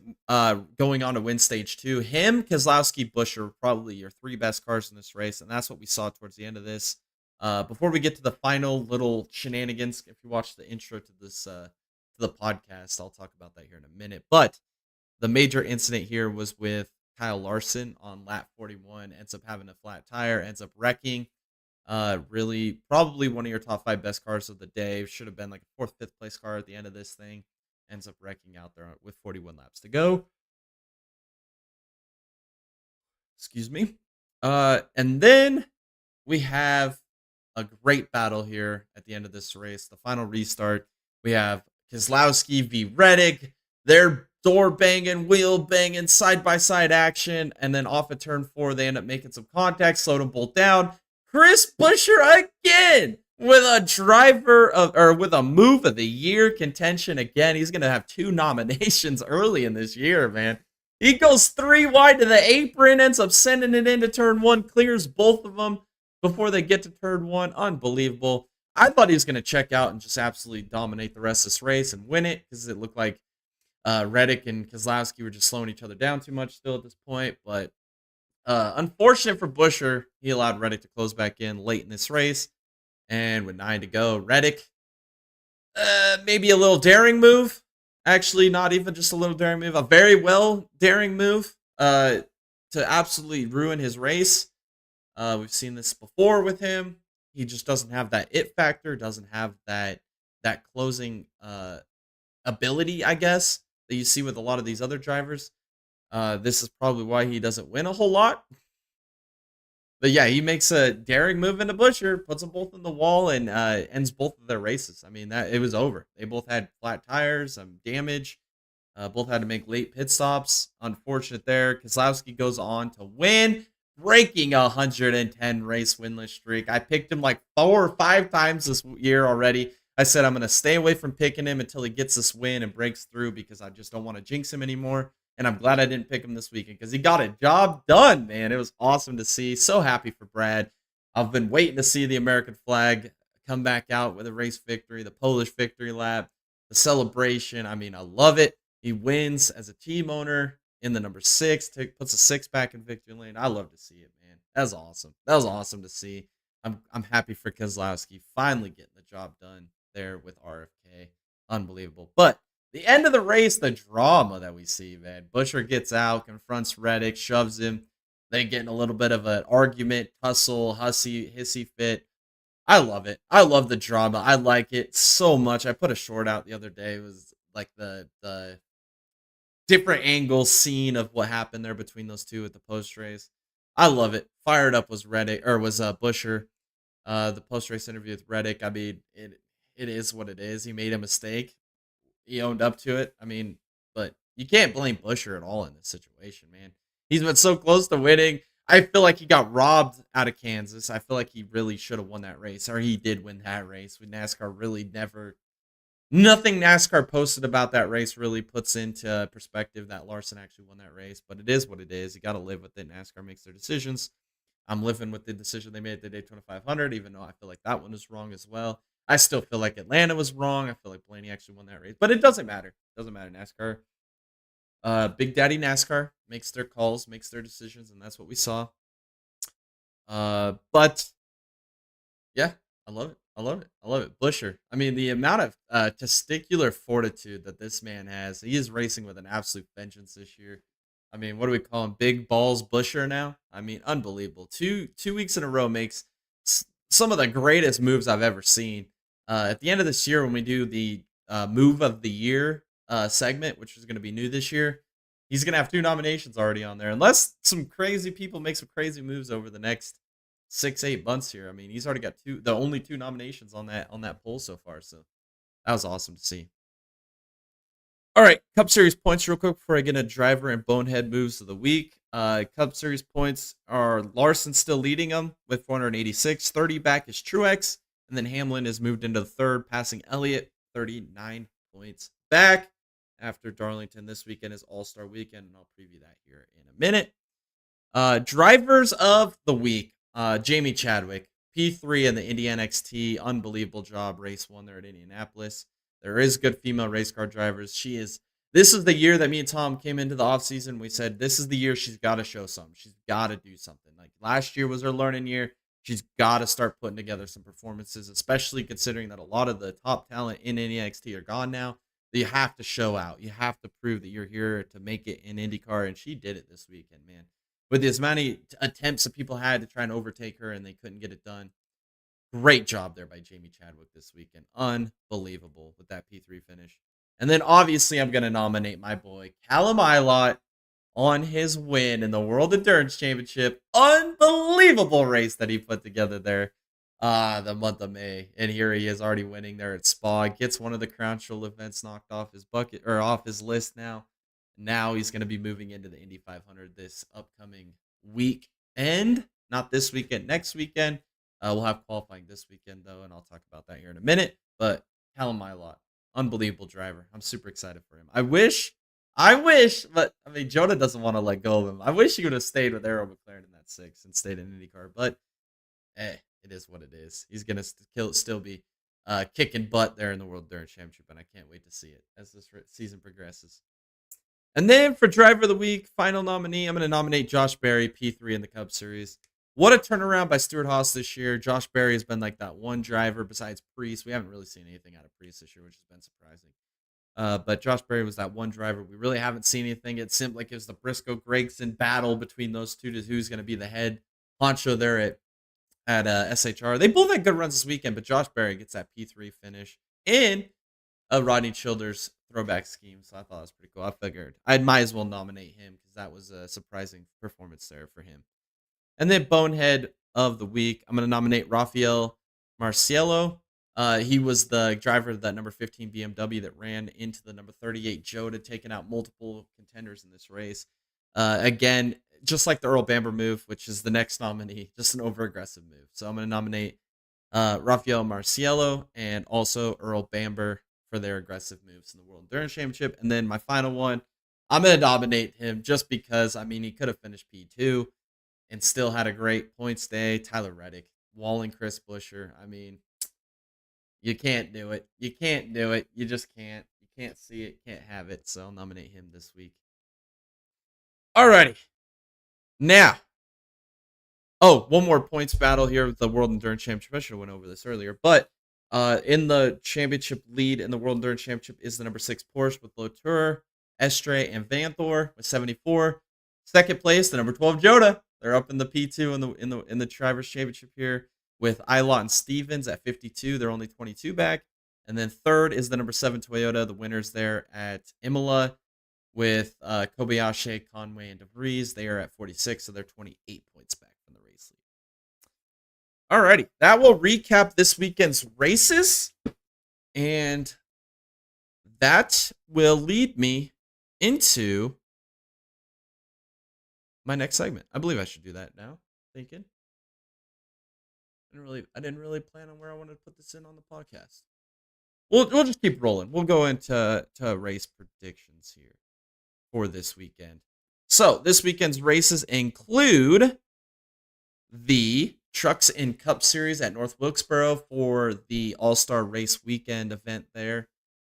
going on to win stage 2. Him, Keselowski, Buescher were probably your 3 best cars in this race, and that's what we saw towards the end of this. Before we get to the final little shenanigans, if you watch the intro to this to the podcast, I'll talk about that here in a minute. But the major incident here was with Kyle Larson on lap 41. Ends up having a flat tire, ends up wrecking. Really, probably one of your top 5 best cars of the day. Should have been like a 4th, 5th place car at the end of this thing. Ends up wrecking out there with 41 laps to go. Excuse me. And then we have a great battle here at the end of this race. The final restart. We have Keselowski v. Reddick. They're door banging, wheel banging, side-by-side action. And then off at turn 4, they end up making some contact, slowed them both down. Chris Buescher again with with a move of the year contention again. He's going to have 2 nominations early in this year, man. He goes 3 wide to the apron, ends up sending it into turn 1, clears both of them before they get to turn 1. Unbelievable. I thought he was going to check out and just absolutely dominate the rest of this race and win it because it looked like Reddick and Keselowski were just slowing each other down too much still at this point. But unfortunate for Buescher, he allowed Reddick to close back in late in this race. And with 9 to go, Reddick, maybe a little daring move. Actually, not even just a little daring move. A very well daring move to absolutely ruin his race. We've seen this before with him. He just doesn't have that it factor, doesn't have that closing ability, I guess, that you see with a lot of these other drivers. This is probably why he doesn't win a whole lot. But yeah, he makes a daring move into Buescher, puts them both in the wall, and ends both of their races. I mean, that it was over. They both had flat tires, some damage. Both had to make late pit stops. Unfortunate there. Keselowski goes on to win, breaking a 110 race winless streak. I picked him like 4 or 5 times this year already. I said I'm going to stay away from picking him until he gets this win and breaks through because I just don't want to jinx him anymore. And I'm glad I didn't pick him this weekend because he got a job done, man. It was awesome to see. So happy for Brad. I've been waiting to see the American flag come back out with a race victory, the Polish victory lap, the celebration. I mean, I love it. He wins as a team owner in the number 6, puts a 6 back in victory lane. I love to see it, man. That was awesome. That was awesome to see. I'm happy for Keselowski finally getting the job done there with RFK. Unbelievable. But the end of the race, the drama that we see, man. Buescher gets out, confronts Reddick, shoves him. They get in a little bit of an argument, tussle, hissy fit. I love it. I love the drama. I like it so much. I put a short out the other day. It was like the different angle scene of what happened there between those two at the post race. I love it. Fired up was Buescher. The post race interview with Reddick. I mean, it is what it is. He made a mistake. He owned up to it. I mean, but you can't blame Buescher at all in this situation, man. He's been so close to winning. I feel like he got robbed out of Kansas. I feel like he really should have won that race, or he did win that race. With NASCAR really nothing NASCAR posted about that race really puts into perspective that Larson actually won that race, but it is what it is. You got to live with it. NASCAR makes their decisions. I'm living with the decision they made at the Daytona 500, even though I feel like that one was wrong as well. I still feel like Atlanta was wrong. I feel like Blaney actually won that race, but it doesn't matter. It doesn't matter. NASCAR, Big Daddy NASCAR makes their calls, makes their decisions, and that's what we saw. But yeah, I love it. I love it. Buescher. I mean, the amount of testicular fortitude that this man has. He is racing with an absolute vengeance this year. I mean, what do we call him? Big Balls Buescher now? I mean, unbelievable. Two weeks in a row makes some of the greatest moves I've ever seen. At the end of this year, when we do the Move of the Year segment, which is going to be new this year, he's going to have 2 nominations already on there. Unless some crazy people make some crazy moves over the next 6-8 months here. I mean, he's already got the only 2 nominations on that poll so far. So that was awesome to see. All right, Cup Series points real quick before I get into driver and bonehead moves of the week. Cup Series points are Larson still leading them with 486. 30 back is Truex. And then Hamlin has moved into the 3rd, passing Elliott, 39 points back after Darlington. This weekend is All-Star Weekend, and I'll preview that here in a minute. Drivers of the week. Jamie Chadwick, P3 in the Indy NXT. Unbelievable job. Race 1 there at Indianapolis. There is good female race car drivers. This is the year that me and Tom came into the offseason. We said, this is the year she's got to show something. She's got to do something. Like last year was her learning year. She's got to start putting together some performances, especially considering that a lot of the top talent in NXT are gone now. You have to show out. You have to prove that you're here to make it in IndyCar, and she did it this weekend, man. With as many attempts that people had to try and overtake her and they couldn't get it done. Great job there by Jamie Chadwick this weekend. Unbelievable with that P3 finish. And then obviously I'm going to nominate my boy Callum Ilott on his win in the World Endurance Championship. Unbelievable race that he put together there the month of May. And here he is already winning there at Spa. Gets one of the Crown Jewel events knocked off his bucket or off his list now. Now he's going to be moving into the Indy 500 this upcoming weekend. Not this weekend, next weekend. We'll have qualifying this weekend, though, and I'll talk about that here in a minute. But Callum Ilott, unbelievable driver. I'm super excited for him. I wish, but I mean, Jonah doesn't want to let go of him. I wish he would have stayed with Arrow McLaren in that 6 and stayed in IndyCar. But, it is what it is. He's going to still be kicking butt there in the World Endurance Championship, and I can't wait to see it as this season progresses. And then for driver of the week, final nominee, I'm going to nominate Josh Berry, P3 in the Cup Series. What a turnaround by Stewart-Haas this year. Josh Berry has been like that one driver besides Priest. We haven't really seen anything out of Priest this year, which has been surprising. But Josh Berry was that one driver. We really haven't seen anything. It seemed like it was the Briscoe-Gregson battle between those two to who's going to be the head honcho there at SHR. They both had good runs this weekend, but Josh Berry gets that P3 finish in Rodney Childers' throwback scheme, so I thought it was pretty cool. I figured I might as well nominate him because that was a surprising performance there for him. And then Bonehead of the Week, I'm going to nominate Rafael Marciello. He was the driver of that number 15 BMW that ran into the number 38 Jota, taking out multiple contenders in this race. Again, just like the Earl Bamber move, which is the next nominee, just an over-aggressive move. So I'm going to nominate Rafael Marciello and also Earl Bamber for their aggressive moves in the World Endurance Championship. And then my final one, I'm going to nominate him just because, I mean, he could have finished P2 and still had a great points day. Tyler Reddick, walling Chris Buescher. I mean, you can't do it. You can't do it. You just can't. You can't see it. Can't have it. So I'll nominate him this week. Alrighty. Now. Oh, one more points battle here with the World Endurance Championship. I should have went over this earlier. But in the championship lead in the World Endurance Championship is the number 6 Porsche with Lotur, Estre, and Vanthor with 74. Second place, the number 12 Jota. They're up in the P2 in the Drivers' Championship here with Ilott and Stevens at 52. They're only 22 back. And then third is the number 7 Toyota. The winners there at Imola with Kobayashi, Conway, and DeVries. They are at 46, so they're 28 points back from the race lead. Alrighty, that will recap this weekend's races. And that will lead me into my next segment. I believe I should do that now. Thinking. I didn't really plan on where I wanted to put this in on the podcast. We'll just keep rolling. We'll go into race predictions here for this weekend. So this weekend's races include the Trucks in Cup Series at North Wilkesboro for the All-Star Race Weekend event there.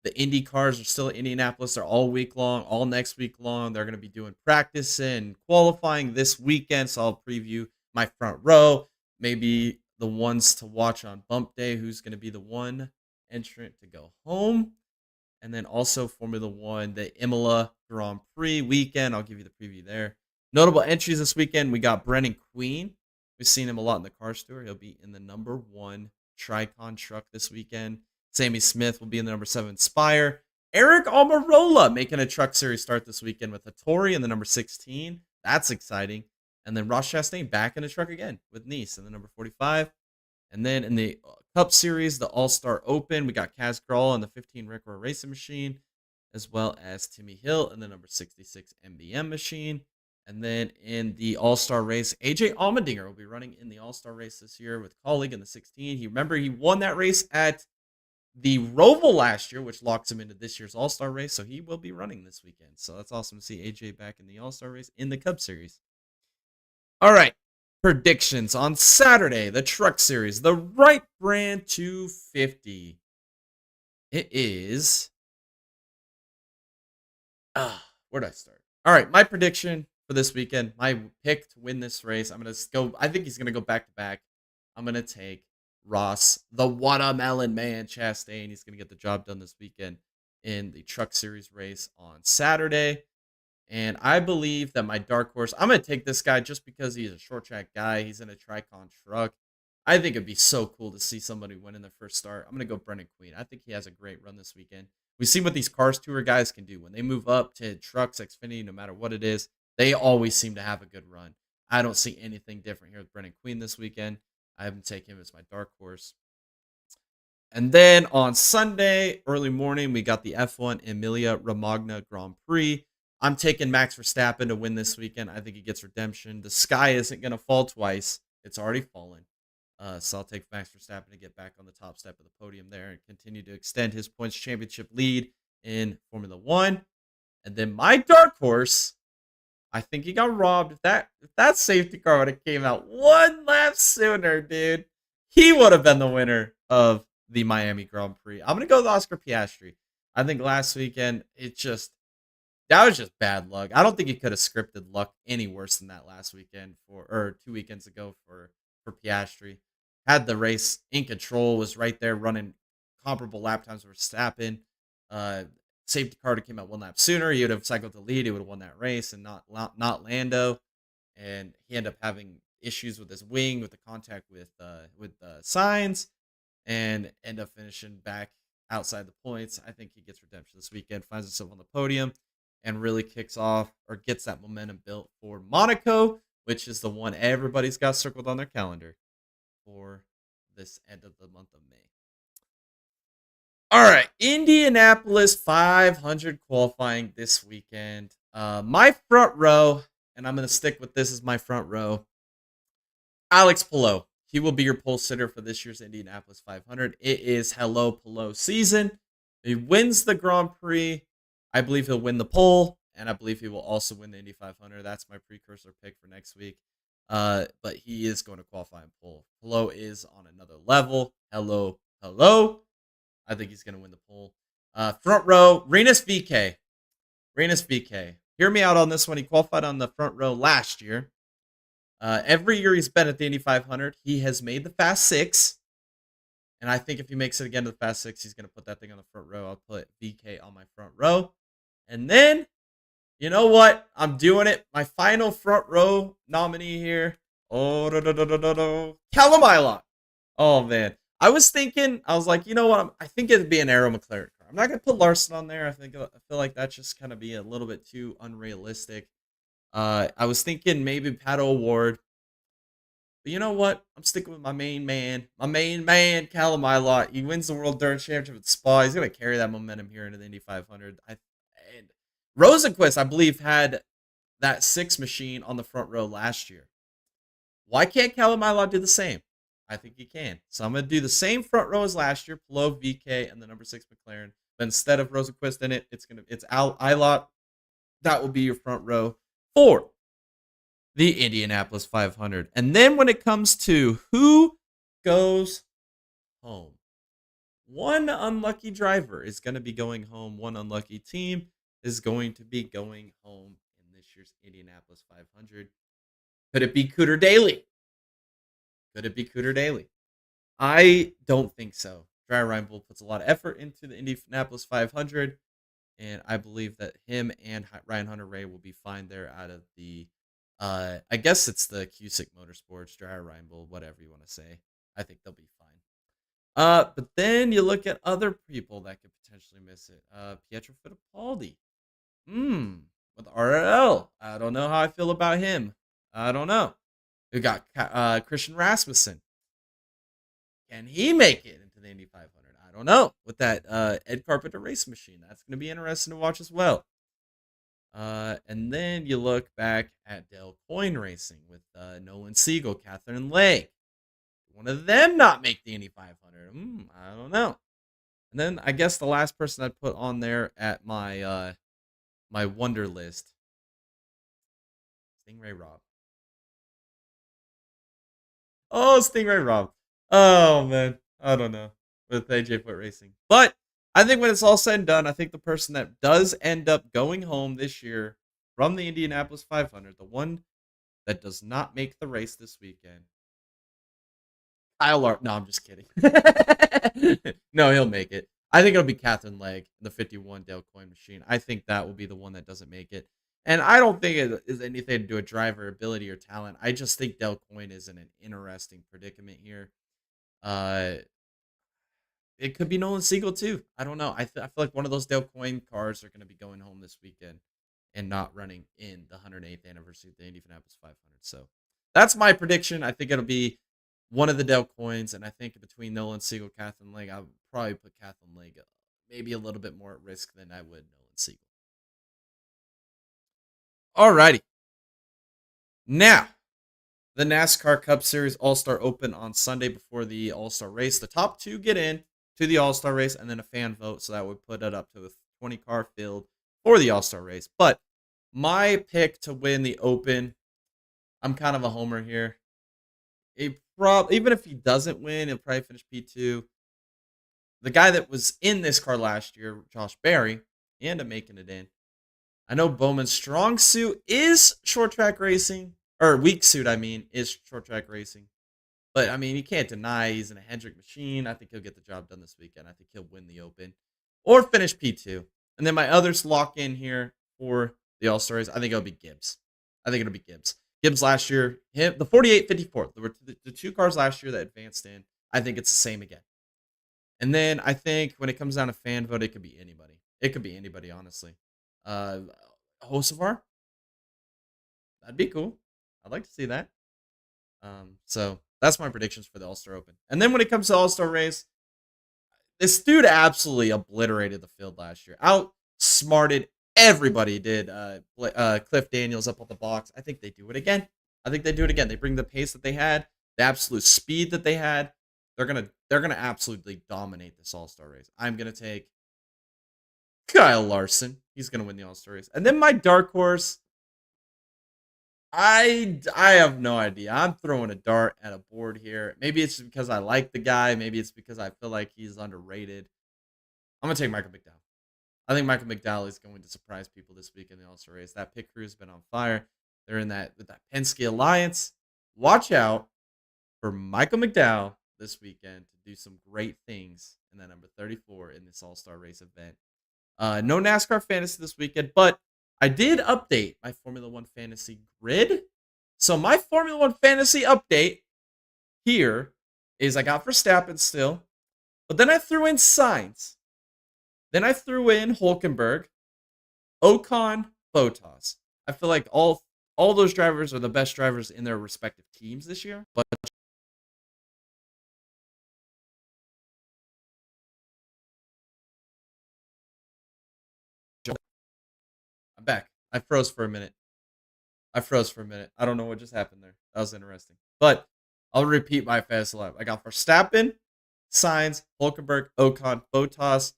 The IndyCars are still at Indianapolis. They're all week long, all next week long. They're going to be doing practice and qualifying this weekend, so I'll preview my front row. Maybe the ones to watch on bump day, who's going to be the one entrant to go home. And then also Formula One, the Imola Grand Prix weekend. I'll give you the preview there. Notable entries this weekend, we got Brennan Queen. We've seen him a lot in the car store. He'll be in the number 1 Tricon truck this weekend. Sammy Smith will be in the number 7 Spire. Eric Almirola making a truck series start this weekend with Hattori in the number 16. That's exciting. And then Ross Chastain back in the truck again with Nice in the number 45. And then in the Cup Series, the All-Star Open, we got Kaz Gralla in the 15 Rick Rowe Racing Machine, as well as Timmy Hill in the number 66 MBM Machine. And then in the All-Star Race, AJ Allmendinger will be running in the All-Star Race this year with Colleague in the 16. He won that race at the Roval last year, which locks him into this year's All-Star Race, so he will be running this weekend. So that's awesome to see AJ back in the All-Star Race in the Cup Series. All right, predictions on Saturday, the Truck Series, the Wright Brand 250. It is... where'd I start? All right, my prediction for this weekend, my pick to win this race, I think he's going to go back-to-back. I'm going to take Ross, the Watermelon Man, Chastain. He's going to get the job done this weekend in the Truck Series race on Saturday. And I believe that my dark horse, I'm going to take this guy just because he's a short track guy. He's in a Tricon truck. I think it'd be so cool to see somebody win in their first start. I'm going to go Brennan Queen. I think he has a great run this weekend. We've seen what these Cars Tour guys can do. When they move up to trucks, Xfinity, no matter what it is, they always seem to have a good run. I don't see anything different here with Brennan Queen this weekend. I haven't taken him as my dark horse. And then on Sunday, early morning, we got the F1 Emilia Romagna Grand Prix. I'm taking Max Verstappen to win this weekend. I think he gets redemption. The sky isn't going to fall twice. It's already fallen. So I'll take Max Verstappen to get back on the top step of the podium there and continue to extend his points championship lead in Formula One. And then my dark horse, I think he got robbed. If that safety car would have came out one lap sooner, dude, he would have been the winner of the Miami Grand Prix. I'm going to go with Oscar Piastri. I think last weekend, that was just bad luck. I don't think he could have scripted luck any worse than that last weekend or 2 weekends ago for Piastri. Had the race in control, was right there running comparable lap times with Verstappen. Safety car came out one lap sooner. He would have cycled the lead. He would have won that race and not Lando. And he ended up having issues with his wing, with the contact with Sainz, and end up finishing back outside the points. I think he gets redemption this weekend, finds himself on the podium, and really kicks off or gets that momentum built for Monaco, which is the one everybody's got circled on their calendar for this end of the month of May. All right, Indianapolis 500 qualifying this weekend. My front row, and I'm going to stick with this as my front row, Alex Palou. He will be your pole sitter for this year's Indianapolis 500. It is Hello Palou season. He wins the Grand Prix. I believe he'll win the pole, and I believe he will also win the Indy 500. That's my precursor pick for next week. But he is going to qualify in pole. Palou is on another level. Hello. I think he's going to win the pole. Front row, Rinus VeeKay. Hear me out on this one. He qualified on the front row last year. Every year he's been at the Indy 500, he has made the Fast Six. And I think if he makes it again to the Fast Six, he's going to put that thing on the front row. I'll put VeeKay on my front row. And then, you know what? I'm doing it. My final front row nominee here. Callum Ilott. Oh, man. I was like, you know what? I think it'd be an Arrow McLaren car. I'm not going to put Larson on there. I feel like that's just kind of be a little bit too unrealistic. I was thinking maybe Pato O'Ward. But you know what? I'm sticking with my main man, Callum Ilott. He wins the World Dirt Championship at Spa. He's going to carry that momentum here into the Indy 500. And Rosenquist, I believe, had that 6 machine on the front row last year. Why can't Callum Ilott do the same? I think he can. So I'm going to do the same front row as last year, Palou, VeeKay, and the number 6 McLaren. But instead of Rosenquist in it, it's Ilott. That will be your front row for the Indianapolis 500. And then when it comes to who goes home, one unlucky driver is going to be going home. One unlucky team is going to be going home in this year's Indianapolis 500. Could it be Cooter Daly? I don't think so. Dreyer Reinbold puts a lot of effort into the Indianapolis 500, and I believe that him and Ryan Hunter-Reay will be fine there out of the, I guess it's the Cusick Motorsports, Dreyer Reinbold, whatever you want to say. I think they'll be fine. But then you look at other people that could potentially miss it. Pietro Fittipaldi. With RL. I don't know how I feel about him. I don't know. We got Christian Rasmussen. Can he make it into the Indy 500? I don't know. With that Ed Carpenter race machine, that's going to be interesting to watch as well. And then you look back at Dale Coyne Racing with Nolan Siegel, Catherine Legge. One of them not make the Indy 500. I don't know. And then I guess the last person I'd put on there at my my wonder list, Stingray Robb. Oh, Stingray Robb. Oh, man. I don't know. With AJ Foot Racing. But I think when it's all said and done, I think the person that does end up going home this year from the Indianapolis 500, the one that does not make the race this weekend, Kyle Larson. No, I'm just kidding. No, he'll make it. I think it'll be Catherine Legge, the 51 Dale Coyne machine. I think that will be the one that doesn't make it. And I don't think it is anything to do with driver ability or talent. I just think Dale Coyne is in an interesting predicament here. It could be Nolan Siegel too. I don't know. I feel like one of those Dale Coyne cars are going to be going home this weekend and not running in the 108th anniversary of the Indianapolis 500. So that's my prediction. I think it'll be one of the Dale Coynes, and I think between Nolan Siegel, Catherine Legge, I would probably put Catherine Legge maybe a little bit more at risk than I would Nolan Siegel. Alrighty. Now, the NASCAR Cup Series All-Star Open on Sunday before the All-Star race. The top 2 get in to the All-Star race and then a fan vote, so that would put it up to a 20-car field for the All-Star race. But my pick to win the Open, I'm kind of a homer here. Even if he doesn't win, he'll probably finish P2. The guy that was in this car last year, Josh Berry, he ended up making it in. I know Bowman's strong suit is short track racing, or weak suit, is short track racing. But, you can't deny he's in a Hendrick machine. I think he'll get the job done this weekend. I think he'll win the Open or finish P2. And then my others lock in here for the All-Star race. I think it'll be Gibbs. Gibbs last year, the 48-54. There were the 2 cars last year that advanced in. I think it's the same again. And then I think when it comes down to fan vote, it could be anybody. It could be anybody, honestly. Hocevar, that'd be cool. I'd like to see that. So that's my predictions for the All-Star Open. And then when it comes to All-Star race, this dude absolutely obliterated the field last year. Outsmarted everybody did. Cliff Daniels up on the box. I think they do it again. They bring the pace that they had, the absolute speed that they had. They're gonna absolutely dominate this All-Star race. I'm gonna take Kyle Larson. He's gonna win the All-Star race. And then my dark horse, I have no idea. I'm throwing a dart at a board here. Maybe it's because I like the guy. Maybe it's because I feel like he's underrated. I'm gonna take Michael McDowell. I think Michael McDowell is going to surprise people this week in the All-Star race. That pit crew has been on fire. They're in that Penske Alliance. Watch out for Michael McDowell this weekend to do some great things in that number 34 in this All-Star race event. No NASCAR fantasy this weekend, but I did update my Formula One fantasy grid. So my Formula One fantasy update here is I got Verstappen still, but then I threw in Sainz. Then I threw in Hulkenberg, Ocon, Bottas. I feel like all those drivers are the best drivers in their respective teams this year. But I'm back. I froze for a minute. I don't know what just happened there. That was interesting. But I'll repeat my fast lap. I got Verstappen, Sainz, Hulkenberg, Ocon, Bottas,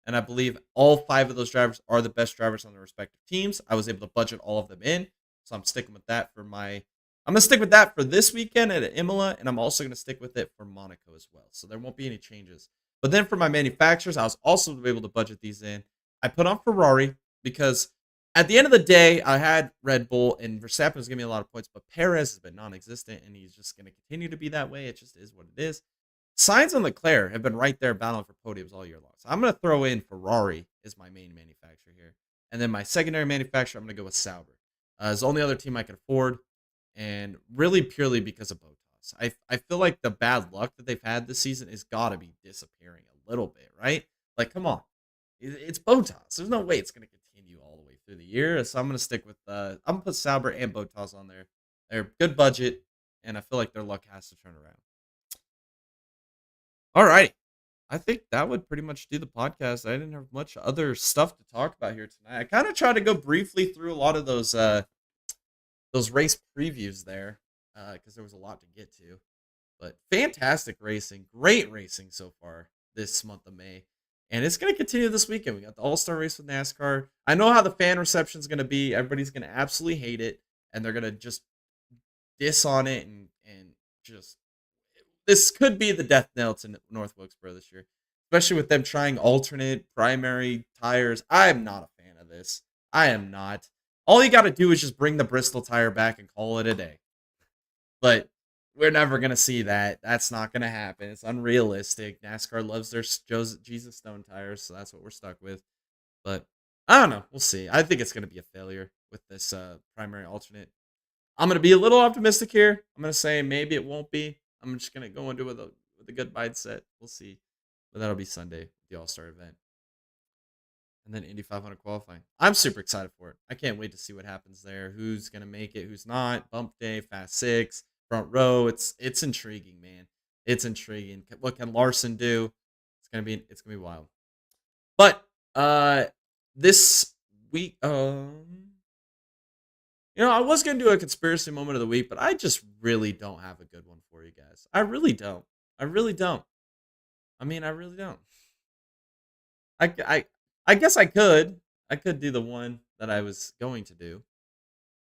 and I believe all 5 of those drivers are the best drivers on their respective teams. I was able to budget all of them in, so I'm sticking with that for I'm gonna stick with that for this weekend at Imola, and I'm also gonna stick with it for Monaco as well. So there won't be any changes. But then for my manufacturers, I was also able to budget these in. I put on Ferrari because at the end of the day, I had Red Bull, and Verstappen was giving me a lot of points, but Perez has been non-existent, and he's just going to continue to be that way. It just is what it is. Sainz and Leclerc have been right there battling for podiums all year long. So I'm going to throw in Ferrari as my main manufacturer here. And then my secondary manufacturer, I'm going to go with Sauber. It's the only other team I can afford, and really purely because of Bottas. I feel like the bad luck that they've had this season has got to be disappearing a little bit, right? Like, come on. It's Bottas. There's no way it's going to continue all the way through the year. So I'm going to stick with, I'm going to put Sauber and Bottas on there. They're good budget, and I feel like their luck has to turn around. All right. I think that would pretty much do the podcast. I didn't have much other stuff to talk about here tonight. I kind of tried to go briefly through a lot of those race previews there because there was a lot to get to. But fantastic racing. Great racing so far this month of May. And it's going to continue this weekend. We got the All-Star race with NASCAR. I know how the fan reception is going to be. Everybody's going to absolutely hate it. And they're going to just diss on it and just... This could be the death knell to North Wilkesboro this year. Especially with them trying alternate primary tires. I am not a fan of this. I am not. All you got to do is just bring the Bristol tire back and call it a day. But we're never going to see that. That's not going to happen. It's unrealistic. NASCAR loves their Jesus Stone tires, so that's what we're stuck with. But I don't know. We'll see. I think it's going to be a failure with this primary alternate. I'm going to be a little optimistic here. I'm going to say maybe it won't be. I'm just going to go into it with a good mindset. We'll see. But that'll be Sunday, the All-Star event. And then Indy 500 qualifying. I'm super excited for it. I can't wait to see what happens there. Who's going to make it, who's not. Bump day, Fast 6, front row. It's intriguing, man. It's intriguing. What can Larson do? It's going to be wild. But this week, I was going to do a conspiracy moment of the week, but I just really don't have a good one for you guys. I really don't. I really don't. I really don't. I guess I could. I could do the one that I was going to do.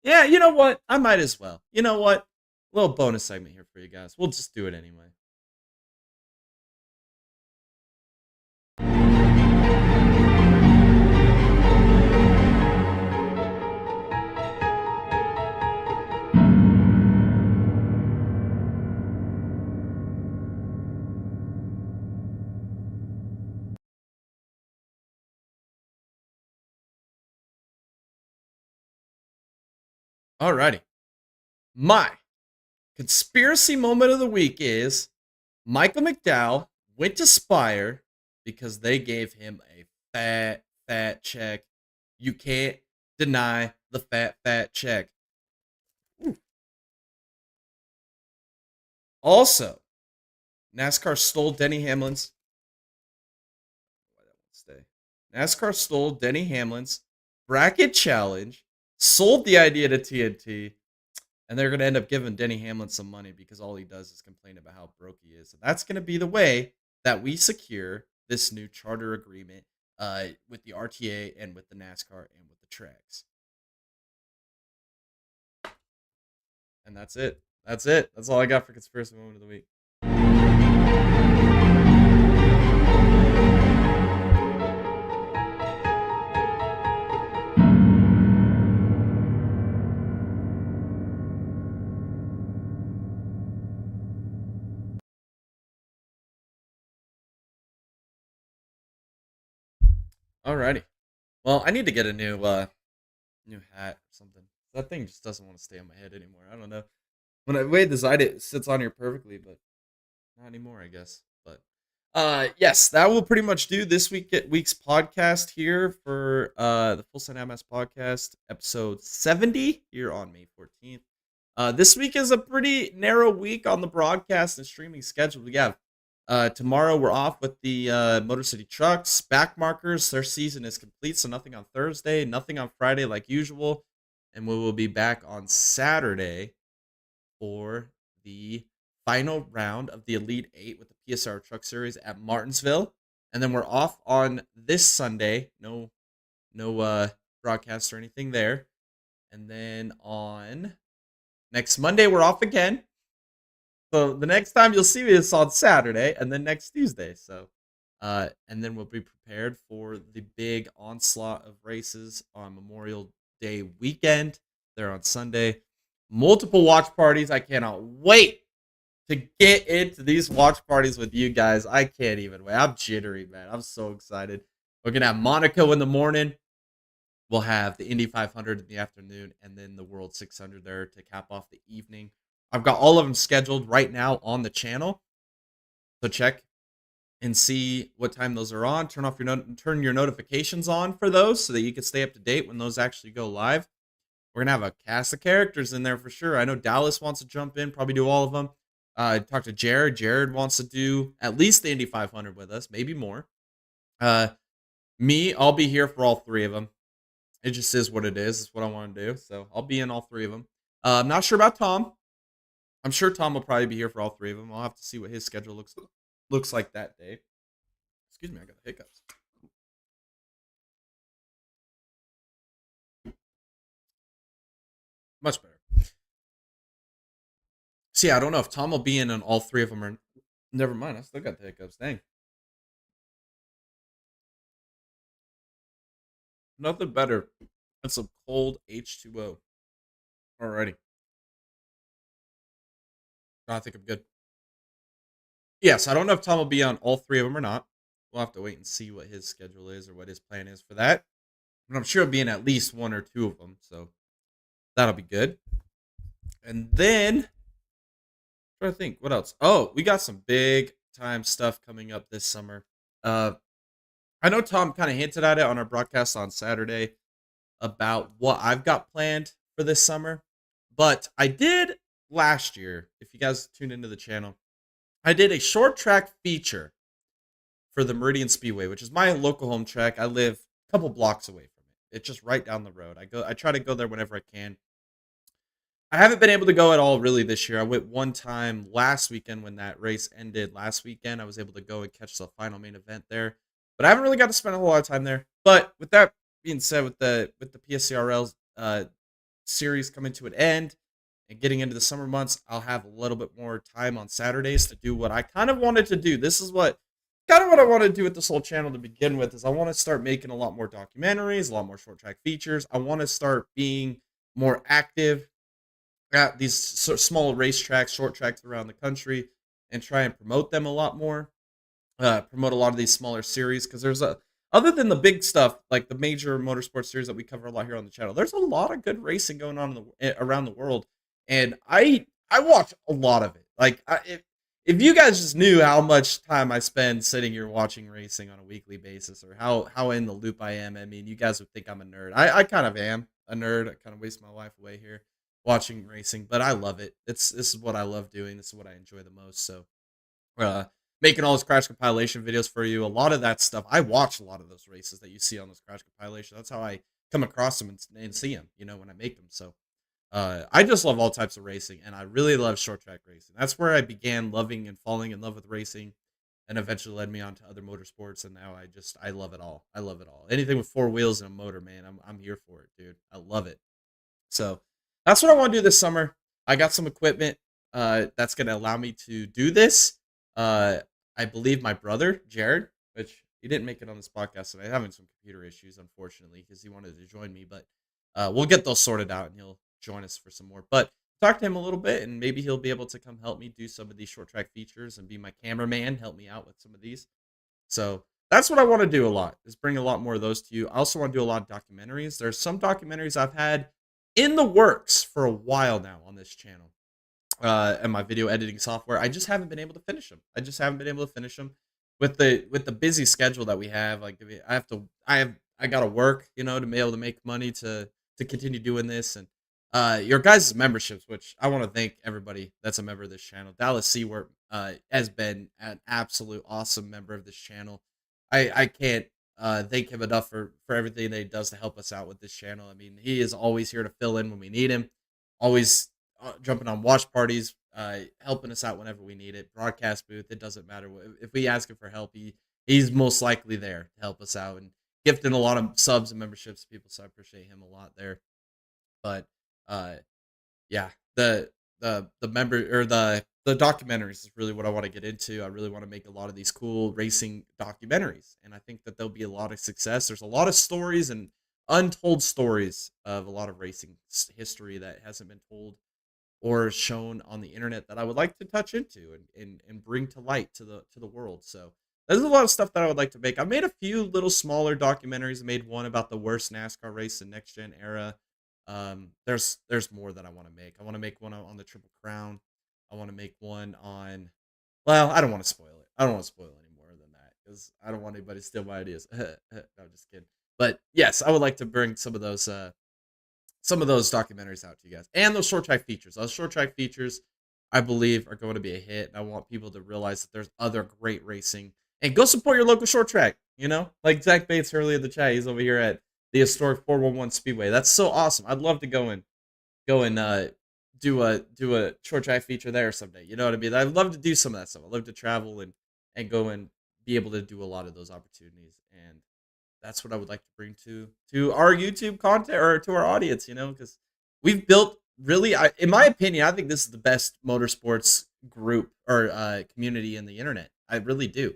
Yeah, you know what? I might as well. You know what? A little bonus segment here for you guys. We'll just do it anyway. Alrighty. My conspiracy moment of the week is Michael McDowell went to Spire because they gave him a fat check. You can't deny the fat check. Ooh. Also, NASCAR stole Denny Hamlin's. NASCAR stole Denny Hamlin's bracket challenge, sold the idea to TNT, and they're going to end up giving Denny Hamlin some money because all he does is complain about how broke he is. And that's going to be the way that we secure this new charter agreement with the RTA and with the NASCAR and with the tracks. And that's it. That's it. That's all I got for Conspiracy Moment of the Week. Alrighty. Well, I need to get a new hat or something. That thing just doesn't want to stay on my head anymore. I don't know. When I way designed it sits on here perfectly, but not anymore, I guess. But yes, that will pretty much do this week's podcast here for the Full Send MS podcast, episode 70 here on May 14th. This week is a pretty narrow week on the broadcast and streaming schedule. We have tomorrow we're off with the Motor City Trucks back markers. Their season is complete, so nothing on Thursday, nothing on Friday like usual, and we will be back on Saturday for the final round of the Elite 8 with the PSR Truck Series at Martinsville, and then we're off on this Sunday. No broadcast or anything there, and then on next Monday we're off again. So the next time you'll see me is on Saturday, and then next Tuesday. So, and then we'll be prepared for the big onslaught of races on Memorial Day weekend. There on Sunday, multiple watch parties. I cannot wait to get into these watch parties with you guys. I can't even wait. I'm jittery, man. I'm so excited. We're gonna have Monaco in the morning. We'll have the Indy 500 in the afternoon, and then the World 600 there to cap off the evening. I've got all of them scheduled right now on the channel, so check and see what time those are on. Turn your notifications on for those so that you can stay up to date when those actually go live. We're gonna have a cast of characters in there for sure. I know Dallas wants to jump in, probably do all of them. Talk to Jared. Jared wants to do at least the Indy 500 with us, maybe more. Me, I'll be here for all three of them. It just is what it is. It's what I want to do, so I'll be in all three of them. I'm not sure about Tom. I'm sure Tom will probably be here for all three of them. I'll have to see what his schedule looks like that day. Excuse me, I got the hiccups. Much better. See, I don't know if Tom will be in on all three of them or... Never mind, I still got the hiccups. Dang. Nothing better than some cold H2O. Alrighty. I think I'm good. Yes, I don't know if Tom will be on all three of them or not. We'll have to wait and see what his schedule is or what his plan is for that. But I'm sure he'll be in at least one or two of them, so that'll be good. And then, I think, what else? Oh, we got some big time stuff coming up this summer. I know Tom kind of hinted at it on our broadcast on Saturday about what I've got planned for this summer, but I did last year, if you guys tuned into the channel, I did a short track feature for the Meridian Speedway, which is my local home track. I live a couple blocks away from it. It's just right down the road. I try to go there whenever I can. I haven't been able to go at all really this year. I went one time last weekend when that race ended last weekend. I was able to go and catch the final main event there, but I haven't really got to spend a whole lot of time there. But with that being said, with the PSCRL series coming to an end, and getting into the summer months, I'll have a little bit more time on Saturdays to do what I kind of wanted to do. This is what I want to do with this whole channel to begin with, is I want to start making a lot more documentaries, a lot more short track features. I want to start being more active at these small racetracks, short tracks around the country, and try and promote them a lot more. Promote a lot of these smaller series, because there's other than the big stuff, like the major motorsport series that we cover a lot here on the channel, there's a lot of good racing going on around the world. And I watch a lot of it. Like, if you guys just knew how much time I spend sitting here watching racing on a weekly basis, or how in the loop I am, I mean, you guys would think I'm a nerd. I kind of am a nerd. I kind of waste my life away here watching racing, but I love it. This is what I love doing. This is what I enjoy the most. So, making all those crash compilation videos for you, a lot of that stuff, I watch a lot of those races that you see on those crash compilations. That's how I come across them and see them, when I make them. So, I just love all types of racing, and I really love short track racing. That's where I began loving and falling in love with racing, and eventually led me on to other motorsports. And now I love it all. I love it all. Anything with four wheels and a motor, man, I'm here for it, dude. I love it. So that's what I want to do this summer. I got some equipment that's going to allow me to do this. I believe my brother Jared, which he didn't make it on this podcast today, having some computer issues, unfortunately, because he wanted to join me, but we'll get those sorted out, and he'll join us for some more. But talk to him a little bit, and maybe he'll be able to come help me do some of these short track features and be my cameraman, help me out with some of these. So that's what I want to do a lot, is bring a lot more of those to you. I also want to do a lot of documentaries. There's some documentaries I've had in the works for a while now on this channel, and my video editing software. I just haven't been able to finish them. With the busy schedule that we have. Like, I gotta work, to be able to make money to continue doing this. And your guys' memberships, which I want to thank everybody that's a member of this channel. Dallas Seward has been an absolute awesome member of this channel. I can't thank him enough for everything that he does to help us out with this channel. I mean, he is always here to fill in when we need him, always jumping on watch parties, helping us out whenever we need it. Broadcast booth, it doesn't matter. If we ask him for help, he's most likely there to help us out, and gifting a lot of subs and memberships to people, so I appreciate him a lot there. But yeah, the member, or the documentaries is really what I want to get into. I really want to make a lot of these cool racing documentaries, and I think that there'll be a lot of success. There's a lot of stories and untold stories of a lot of racing history that hasn't been told or shown on the internet that I would like to touch into and bring to light to the world. So there's a lot of stuff that I would like to make. I made a few little smaller documentaries. I made one about the worst NASCAR race in next gen era. There's more that I want to make. I want to make one on the Triple Crown. I want to make one on, well, I don't want to spoil it. I don't want to spoil any more than that, because I don't want anybody to steal my ideas. No, I'm just kidding. But yes, I would like to bring some of those documentaries out to you guys, and those short track features. Those short track features, I believe, are going to be a hit. And I want people to realize that there's other great racing, and go support your local short track. Like Zach Bates earlier in the chat, he's over here at the historic 411 Speedway. That's so awesome. I'd love to go and do a short track feature there someday. You know what I mean? I'd love to do some of that stuff. I'd love to travel and go and be able to do a lot of those opportunities. And that's what I would like to bring to our YouTube content, or to our audience, because we've built really, in my opinion, I think this is the best motorsports group or community in the internet. I really do.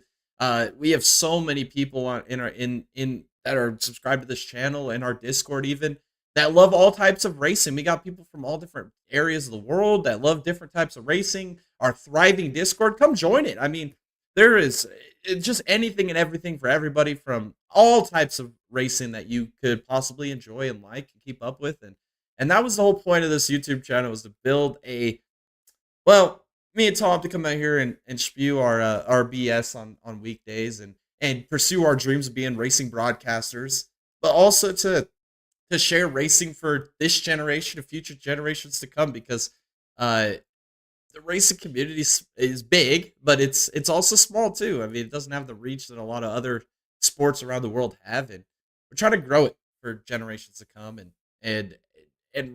We have so many people that are subscribed to this channel, and our Discord even, that love all types of racing. We got people from all different areas of the world that love different types of racing. Our thriving Discord, come join it. I mean, there is just anything and everything for everybody, from all types of racing that you could possibly enjoy and like and keep up with. And that was the whole point of this YouTube channel, was to build me and Tom to come out here and spew our BS on weekdays and pursue our dreams of being racing broadcasters, but also to share racing for this generation and future generations to come, because the racing community is big, but it's also small too. I mean, it doesn't have the reach that a lot of other sports around the world have, and we're trying to grow it for generations to come. And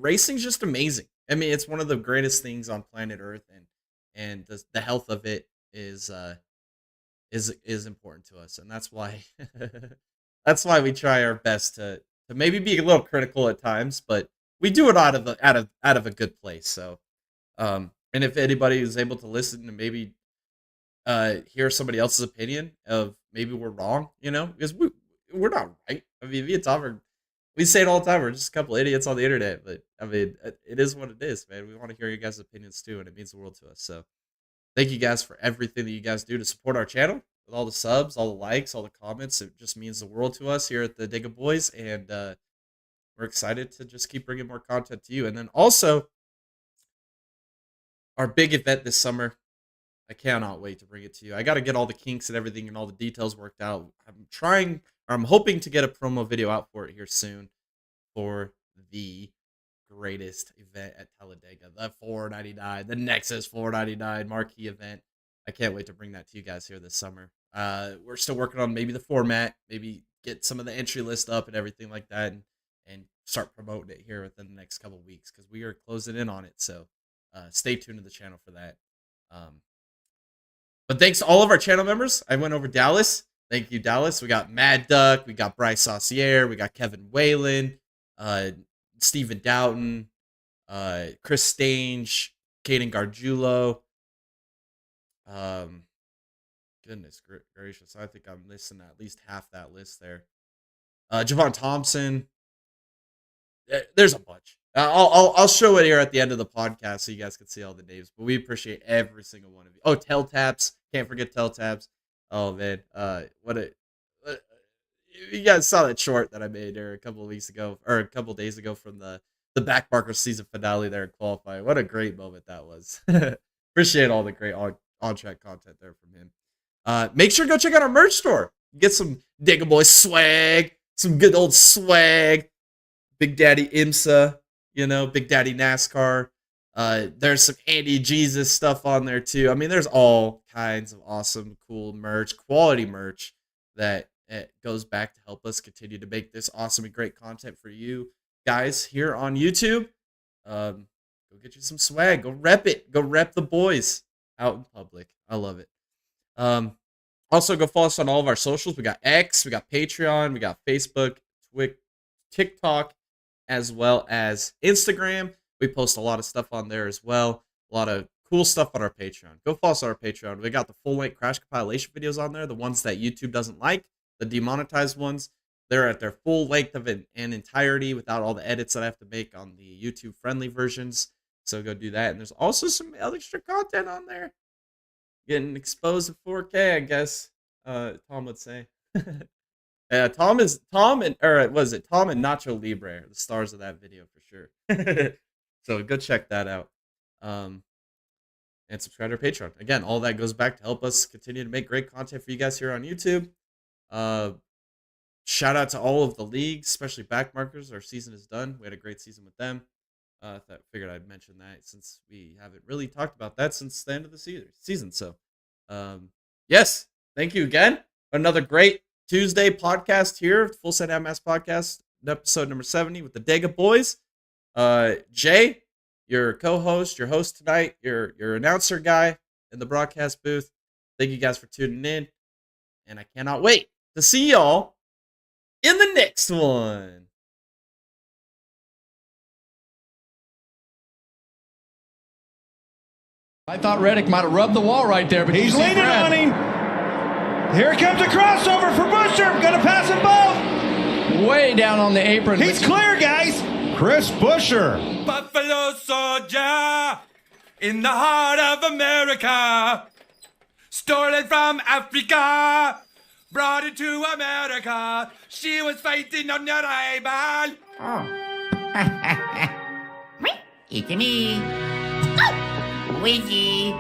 racing's just amazing. I mean, it's one of the greatest things on planet Earth, and the health of it is important to us, and that's why we try our best to maybe be a little critical at times, but we do it out of a good place. So, and if anybody is able to listen and maybe hear somebody else's opinion of maybe we're wrong, because we're not right. I mean, me and Tom we say it all the time. We're just a couple idiots on the internet, but I mean, it is what it is, man. We want to hear your guys' opinions too, and it means the world to us. So thank you guys for everything that you guys do to support our channel, with all the subs, all the likes, all the comments. It just means the world to us here at the Digga Boys, and we're excited to just keep bringing more content to you. And then also, our big event this summer, I cannot wait to bring it to you. I got to get all the kinks and everything and all the details worked out. I'm hoping to get a promo video out for it here soon for the greatest event at Talladega, the 499, the Nexus 499 marquee event. I can't wait to bring that to you guys here this summer. We're still working on maybe the format, maybe get some of the entry list up and everything like that, and start promoting it here within the next couple of weeks because we are closing in on it. So stay tuned to the channel for that. But thanks to all of our channel members. I went over Dallas. Thank you, Dallas. We got Mad Duck. We got Bryce Saucier. We got Kevin Whalen. Stephen Doughton. Chris Stange. Caden Gargiulo. Goodness gracious. I think I'm missing at least half that list there. Javon Thompson. There's a bunch. I'll show it here at the end of the podcast so you guys can see all the names. But we appreciate every single one of you. Oh, Telltaps. Can't forget Telltaps. Oh man, you guys saw that short that I made there a couple of weeks ago or a couple of days ago from the Backmarker season finale there in qualifying. What a great moment that was. Appreciate all the great on-track content there from him. Make sure to go check out our merch store. Get some Digga Boy swag, some good old swag. Big Daddy IMSA, Big Daddy NASCAR. There's some Andy Jesus stuff on there too. I mean, there's all kinds of awesome, cool merch, quality merch that goes back to help us continue to make this awesome and great content for you guys here on YouTube. Go get you some swag. Go rep it. Go rep the boys out in public. I love it. Also, go follow us on all of our socials. We got X, we got Patreon, we got Facebook, TikTok, as well as Instagram. We post a lot of stuff on there as well. A lot of cool stuff on our Patreon. Go follow us on our Patreon. We got the full-length crash compilation videos on there, the ones that YouTube doesn't like, the demonetized ones. They're at their full length of an entirety without all the edits that I have to make on the YouTube-friendly versions. So go do that. And there's also some extra content on there. Getting exposed in 4K, I guess. Tom would say. Tom and Nacho Libre, the stars of that video for sure. So go check that out. And subscribe to our Patreon. Again, all that goes back to help us continue to make great content for you guys here on YouTube. Shout out to all of the leagues, especially Backmarkers. Our season is done. We had a great season with them. Figured I'd mention that since we haven't really talked about that since the end of the season. So, yes, thank you again. Another great Tuesday podcast here, Full Set MS podcast, episode number 70 with the Dega Boys. Jay, your co-host, your host tonight, your announcer guy in the broadcast booth. Thank you guys for tuning in, and I cannot wait to see y'all in the next one. I thought Reddick might have rubbed the wall right there, but He's leaning on him. Here comes a crossover for Busher. Gonna pass them both. Way down on the apron. He's clear, guys. Chris Busher. Buffalo soldier in the heart of America, stolen from Africa, brought into America. She was fighting on your rival. Oh. It's me. Wheezy.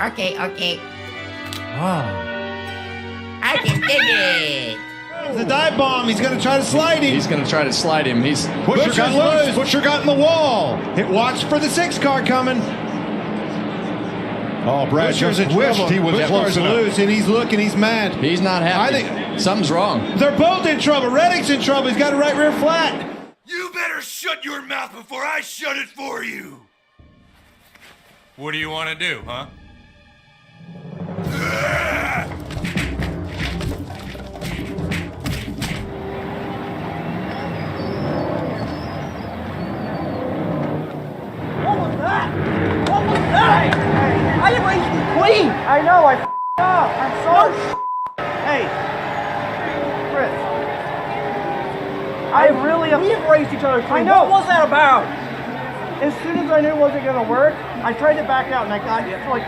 Okay. I can dig it. The dive bomb. He's going to try to slide him. He's going to try to slide him. Busher got loose. Busher got in the wall. Watch for the 6 car coming. Oh, Brad just wished he was close enough. Loose, and he's looking. He's mad. He's not happy. I think something's wrong. They're both in trouble. Reddick's in trouble. He's got a right rear flat. You better shut your mouth before I shut it for you. What do you want to do, huh? What was that? I didn't raise you clean. I know, I f***ed up. I'm sorry. Hey, Chris. We have raised each other clean. I know. What was that about? As soon as I knew it wasn't going to work, I tried to back out and I got like